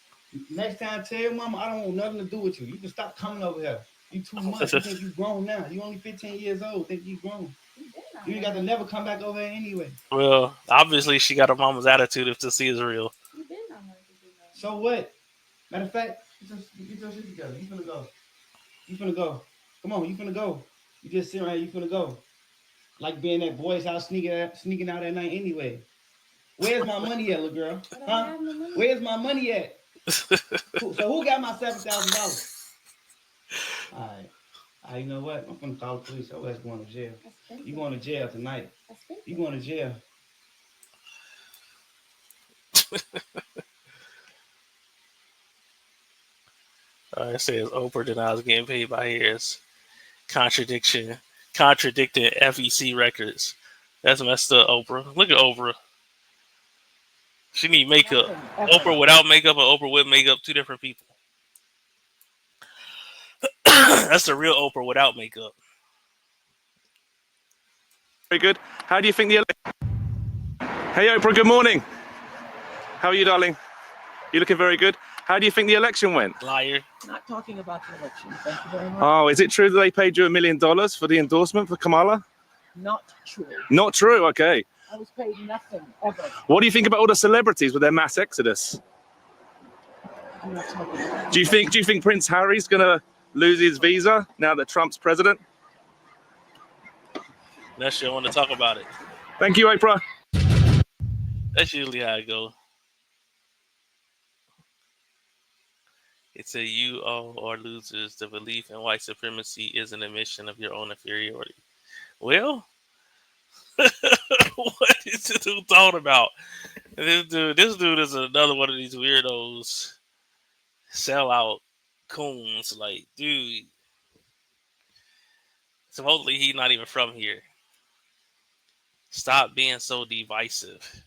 Next time, tell your mama I don't want nothing to do with you. You can stop coming over here. You too much. You think you grown now. You only 15 years old. Think you grown. You ain't got to never come back over here anyway. Well, obviously she got her mama's attitude if to see is real. You been on her to do that. So what? Matter of fact, get your shit together. You finna go. You finna go. Come on, you finna go. You just sit right here, you finna go. Like being at boy's house sneaking out at night anyway. Where's my money at, little girl? I don't Huh? have no money. Where's my money at? So who got my $7,000? All right, you know what? I'm gonna call the police. Your ass going to jail. You going to jail tonight. You going to jail. It says Oprah denies getting paid by hairs. Contradicting FEC records. That's messed up, Oprah. Look at Oprah. She need makeup. Oprah without makeup and Oprah with makeup, two different people. That's the real Oprah without makeup. Very good. How do you think the... Hey Oprah, good morning. How are you, darling? You looking very good. How do you think the election went? Liar. Not talking about the election. Thank you very much. Oh, is it true that they paid you $1 million for the endorsement for Kamala? Not true. Not true, okay. I was paid nothing ever. What do you think about all the celebrities with their mass exodus? I'm not talking about Do you think Prince Harry's gonna lose his visa now that Trump's president? Unless you want to talk about it. Thank you, Oprah. That's usually how it goes. It's a you all are losers. The belief in white supremacy is an admission of your own inferiority. Well, what is this dude talking about? This dude is another one of these weirdos, sellout coons. Like, dude, supposedly he's not even from here. Stop being so divisive.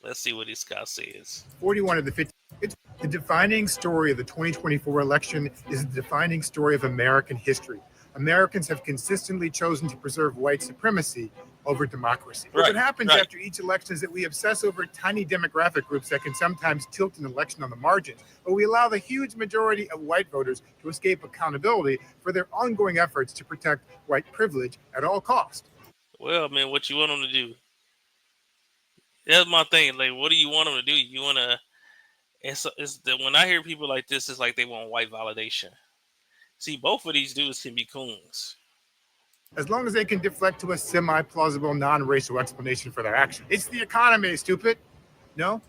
Let's see what this guy says. 41 of the 50. The defining story of the 2024 election is the defining story of American history. Americans have consistently chosen to preserve white supremacy over democracy. What happens after each election is that we obsess over tiny demographic groups that can sometimes tilt an election on the margins, but we allow the huge majority of white voters to escape accountability for their ongoing efforts to protect white privilege at all costs. Well, man, what you want them to do? That's my thing. Like, what do you want them to do? You want to... It's that when I hear people like this, it's like they want white validation. See, both of these dudes can be coons. As long as they can deflect to a semi-plausible, non-racial explanation for their action. It's the economy, stupid. No?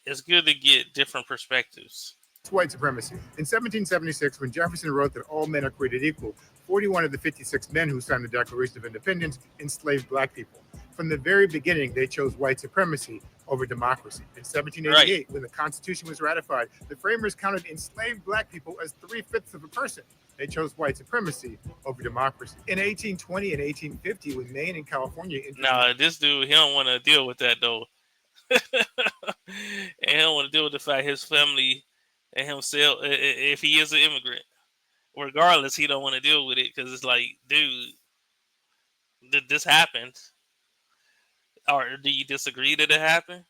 It's good to get different perspectives. It's white supremacy. In 1776, when Jefferson wrote that all men are created equal, 41 of the 56 men who signed the Declaration of Independence enslaved black people. From the very beginning, they chose white supremacy over democracy. In 1788, when the Constitution was ratified, the framers counted enslaved black people as 3/5 of a person. They chose white supremacy over democracy. In 1820 and 1850, when Maine and California... Nah, this dude, he don't want to deal with that, though. And he don't want to deal with the fact his family and himself, if he is an immigrant, regardless, he don't want to deal with it because it's like, dude, did this happen? Or do you disagree that it happened?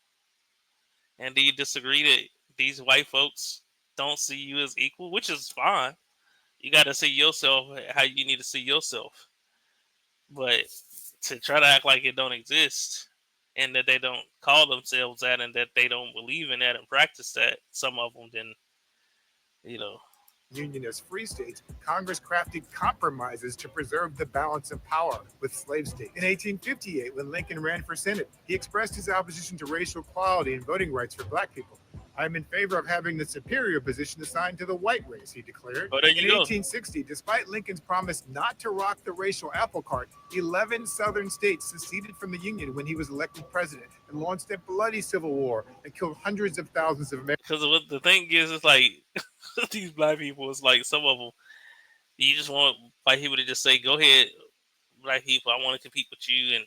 And do you disagree that these white folks don't see you as equal? Which is fine. You got to see yourself how you need to see yourself. But to try to act like it don't exist, and that they don't call themselves that, and that they don't believe in that and practice that, some of them, then you know. Union as free states, Congress crafted compromises to preserve the balance of power with slave states. In 1858, when Lincoln ran for Senate, he expressed his opposition to racial equality and voting rights for black people. I am in favor of having the superior position assigned to the white race, he declared. Oh, there In you go. 1860, despite Lincoln's promise not to rock the racial apple cart, 11 southern states seceded from the Union when he was elected president and launched a bloody civil war that killed hundreds of thousands of Americans. Because what the thing is, it's like these black people. It's like some of them, you just want white people to just say, "Go ahead, black people. I want to compete with you, and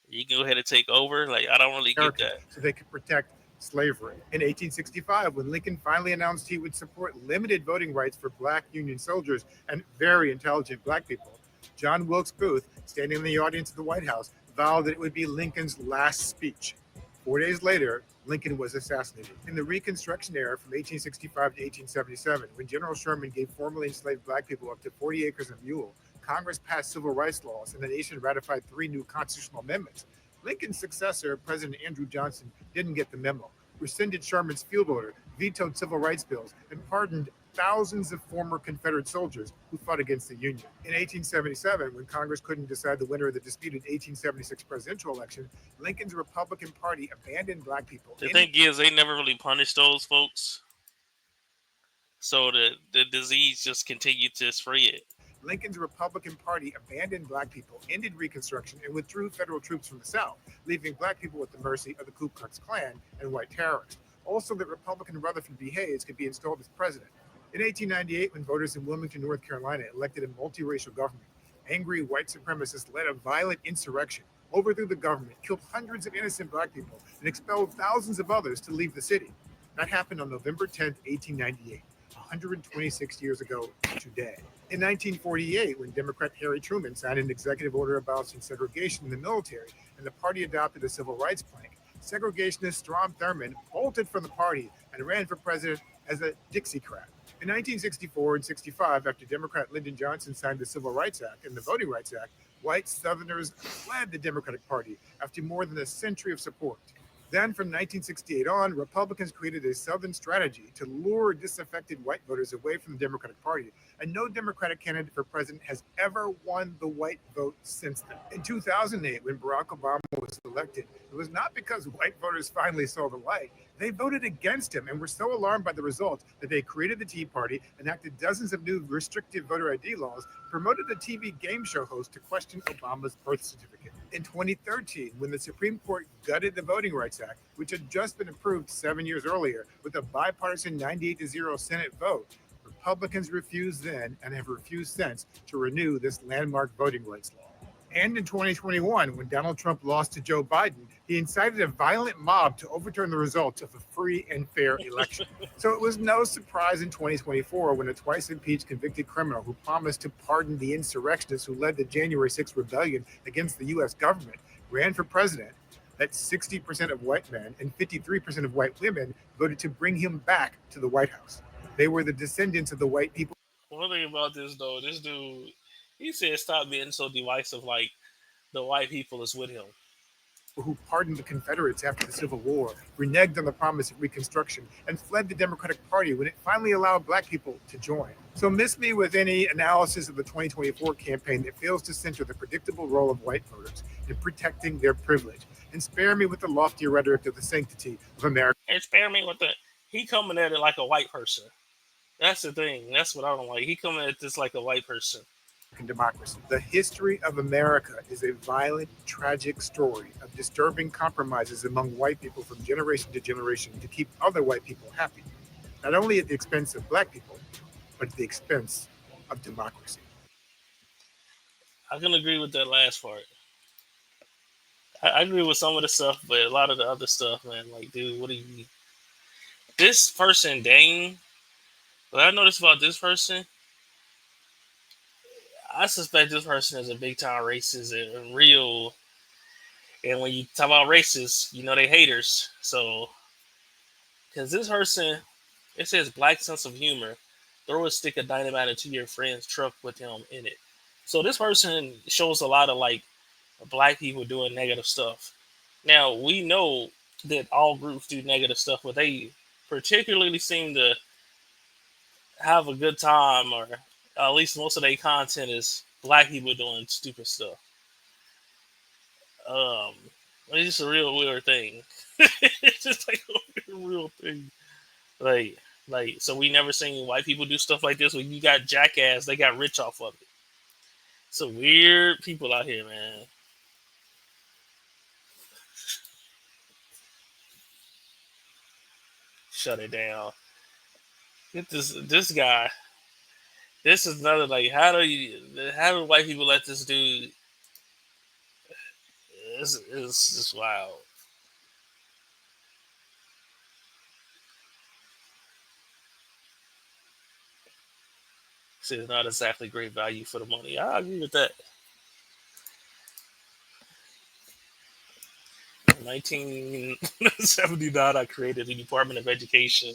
you can go ahead and take over." Like, I don't really get that. So they could protect slavery. In 1865, when Lincoln finally announced he would support limited voting rights for black Union soldiers and very intelligent black people, John Wilkes Booth, standing in the audience at the White House, vowed that it would be Lincoln's last speech. 4 days later, Lincoln was assassinated. In the Reconstruction era from 1865 to 1877, when General Sherman gave formerly enslaved black people up to 40 acres of mule, Congress passed civil rights laws and the nation ratified 3 new constitutional amendments. Lincoln's successor, President Andrew Johnson, didn't get the memo, rescinded Sherman's field order, vetoed civil rights bills, and pardoned thousands of former Confederate soldiers who fought against the Union. In 1877, when Congress couldn't decide the winner of the disputed 1876 presidential election, Lincoln's Republican Party abandoned black people. The thing is, they never really punished those folks, so the disease just continued to spread. Lincoln's Republican Party abandoned black people, ended Reconstruction, and withdrew federal troops from the South, leaving black people at the mercy of the Ku Klux Klan and white terrorists. Also, that Republican Rutherford B. Hayes could be installed as president. In 1898, when voters in Wilmington, North Carolina elected a multiracial government, angry white supremacists led a violent insurrection, overthrew the government, killed hundreds of innocent black people, and expelled thousands of others to leave the city. That happened on November 10th, 1898, 126 years ago today. In 1948, when Democrat Harry Truman signed an executive order abolishing segregation in the military and the party adopted a civil rights plank, segregationist Strom Thurmond bolted from the party and ran for president as a Dixiecrat. In 1964 and 65, after Democrat Lyndon Johnson signed the Civil Rights Act and the Voting Rights Act, white Southerners fled the Democratic Party after more than a century of support. Then, from 1968 on, Republicans created a Southern strategy to lure disaffected white voters away from the Democratic Party, and no Democratic candidate for president has ever won the white vote since then. In 2008, when Barack Obama was elected, it was not because white voters finally saw the light. They voted against him and were so alarmed by the results that they created the Tea Party, enacted dozens of new restrictive voter ID laws, promoted a TV game show host to question Obama's birth certificate. In 2013, when the Supreme Court gutted the Voting Rights Act, which had just been approved 7 years earlier with a bipartisan 98-0 Senate vote, Republicans refused then and have refused since to renew this landmark voting rights law. And in 2021, when Donald Trump lost to Joe Biden, he incited a violent mob to overturn the results of a free and fair election. So it was no surprise in 2024 when a twice impeached convicted criminal who promised to pardon the insurrectionists who led the January 6th rebellion against the U.S. government ran for president, that 60% of white men and 53% of white women voted to bring him back to the White House. They were the descendants of the white people. One thing about this though, this dude, he said, "Stop being so divisive. Like the white people is with him." Who pardoned the Confederates after the Civil War, reneged on the promise of Reconstruction, and fled the Democratic Party when it finally allowed black people to join. So miss me with any analysis of the 2024 campaign that fails to center the predictable role of white voters in protecting their privilege, and spare me with the lofty rhetoric of the sanctity of America. And spare me with the, he coming at it like a white person. That's the thing. That's what I don't like. He coming at this like a white person. Democracy. The history of America is a violent, tragic story of disturbing compromises among white people from generation to generation to keep other white people happy, not only at the expense of black people, but at the expense of democracy. I can agree with that last part. I agree with some of the stuff, but a lot of the other stuff, man, like, dude, what do you... This person, Dane, what I noticed about this person, I suspect this person is a big time racist and real. And when you talk about racists, you know they haters. So, because this person, it says black sense of humor, throw a stick of dynamite into your friend's truck with him in it. So this person shows a lot of like black people doing negative stuff. Now we know that all groups do negative stuff, but they particularly seem to have a good time, or at least most of their content is black people doing stupid stuff. Um, it's just a real weird thing. It's just like a real thing. Like, so we never seen white people do stuff like this. When you got Jackass, they got rich off of it. So weird people out here, man. Shut it down. Get this guy. This is another like how do white people let this dude? It's just wild. It's not exactly great value for the money. I agree with that. In 1979, I created the Department of Education.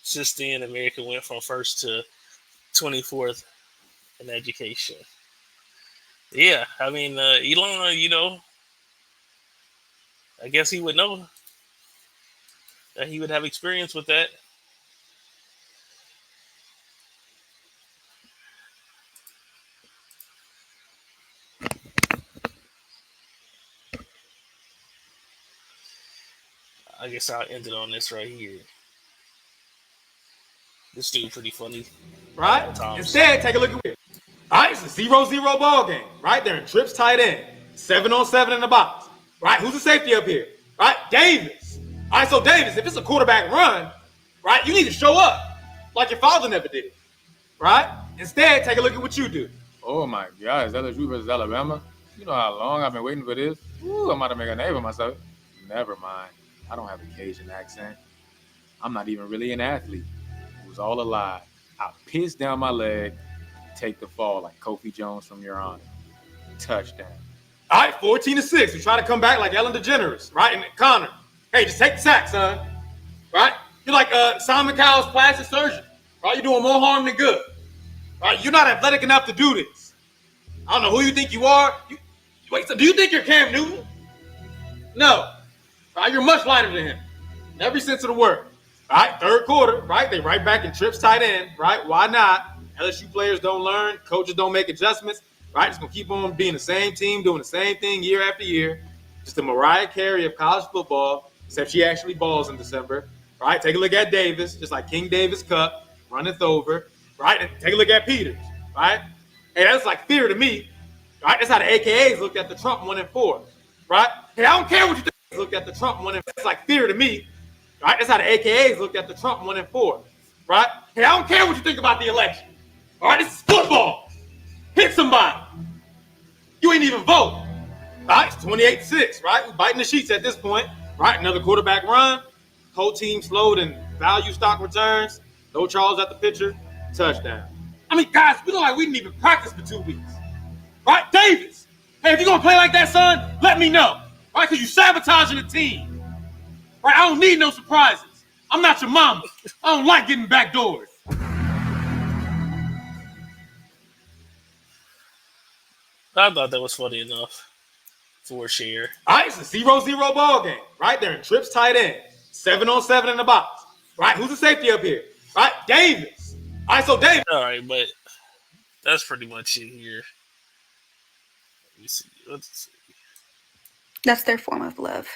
Since then, America went from first to 24th in education. Yeah, I mean, Elon, I guess he would know that he would have experience with that. I guess I'll end it on this right here. This dude pretty funny. Right? Instead, take a look at it. All right, it's a 0-0 ball game. Right? They're in trips tight end. 7-on-7 in the box. Right? Who's the safety up here? Right? Davis. All right, so Davis, if it's a quarterback run, right, you need to show up like your father never did. Right? Instead, take a look at what you do. Oh my God, is LSU versus Alabama? You know how long I've been waiting for this? Ooh, I'm about to make a name of myself. Never mind. I don't have a Cajun accent. I'm not even really an athlete. It was all a lie. I pissed down my leg, take the fall like Kofi Jones from Your Honor. Touchdown. All right, 14-6. We try to come back like Ellen DeGeneres, right? And Connor, hey, just take the sack, son. Right? You're like Simon Cowell's plastic surgeon. Right? You're doing more harm than good. Right? You're not athletic enough to do this. I don't know who you think you are. Wait, so do you think you're Cam Newton? No. Right? You're much lighter than him. In every sense of the word. All right, third quarter, right? They right back in trips tight end, right? Why not? LSU players don't learn, coaches don't make adjustments, right? It's gonna keep on being the same team, doing the same thing year after year. Just the Mariah Carey of college football, except she actually balls in December, right? Take a look at Davis, just like King Davis Cup, runneth over, right? And take a look at Peters, right? Hey, that's like fear to me, right? That's how the AKAs looked at the Trump 1-4, right? Hey, I don't care what you think. Looked at the Trump 1-4. It's like fear to me. Right? That's how the AKAs looked at the Trump 1-4. Right? Hey, I don't care what you think about the election. All right, this is football. Hit somebody. You ain't even vote. All right, it's 28-6, right? We're biting the sheets at this point. Right? Another quarterback run. Whole team slowed in value stock returns. No Charles at the pitcher. Touchdown. I mean, guys, we look like we didn't even practice for 2 weeks. Right? Davis. Hey, if you're going to play like that, son, let me know. Right? Because you sabotaging the team. Right? I don't need no surprises. I'm not your mama. I don't like getting backdoored. I thought that was funny enough for a share. All right, it's a 0-0 ball game. Right? They're in trips tight end. 7-on-7 in the box. Right? Who's the safety up here? Right? Davis. All right, so Davis. All right, but that's pretty much it here. Let me see. Let's see. That's their form of love.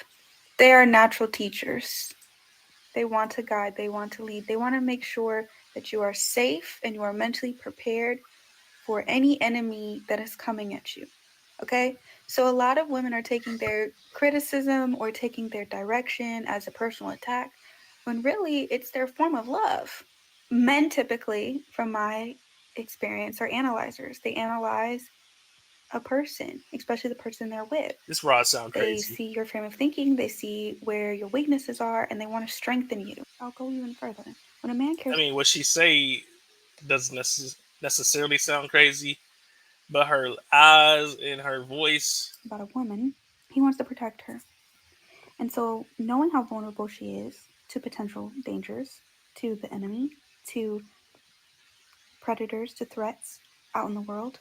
They are natural teachers. They want to guide, they want to lead, they want to make sure that you are safe and you are mentally prepared for any enemy that is coming at you. Okay? So a lot of women are taking their criticism or taking their direction as a personal attack when really it's their form of love. Men typically, from my experience, are analyzers. They analyze a person, especially the person they're with. This rod sound They crazy. see your frame of thinking, they see where your weaknesses are, and they want to strengthen you. I'll go even further. When a man cares I mean, what she say doesn't necessarily sound crazy, but her eyes and her voice. about a woman, he wants to protect her. And so, knowing how vulnerable she is to potential dangers, to the enemy, to predators, to threats out in the world,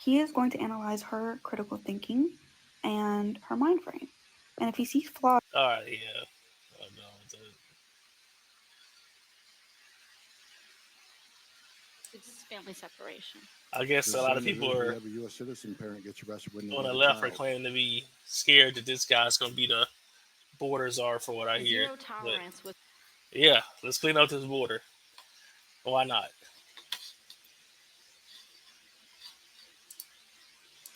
he is going to analyze her critical thinking and her mind frame. And if he sees flaws, All right, yeah. Oh, no, It's family separation. I guess a lot of people Senator, if you are have a U.S. citizen parent gets arrested with no on the other left are child. claiming to be scared that this guy's going to be the border czar, for what I hear. Zero But tolerance with yeah, let's clean up this border. Why not?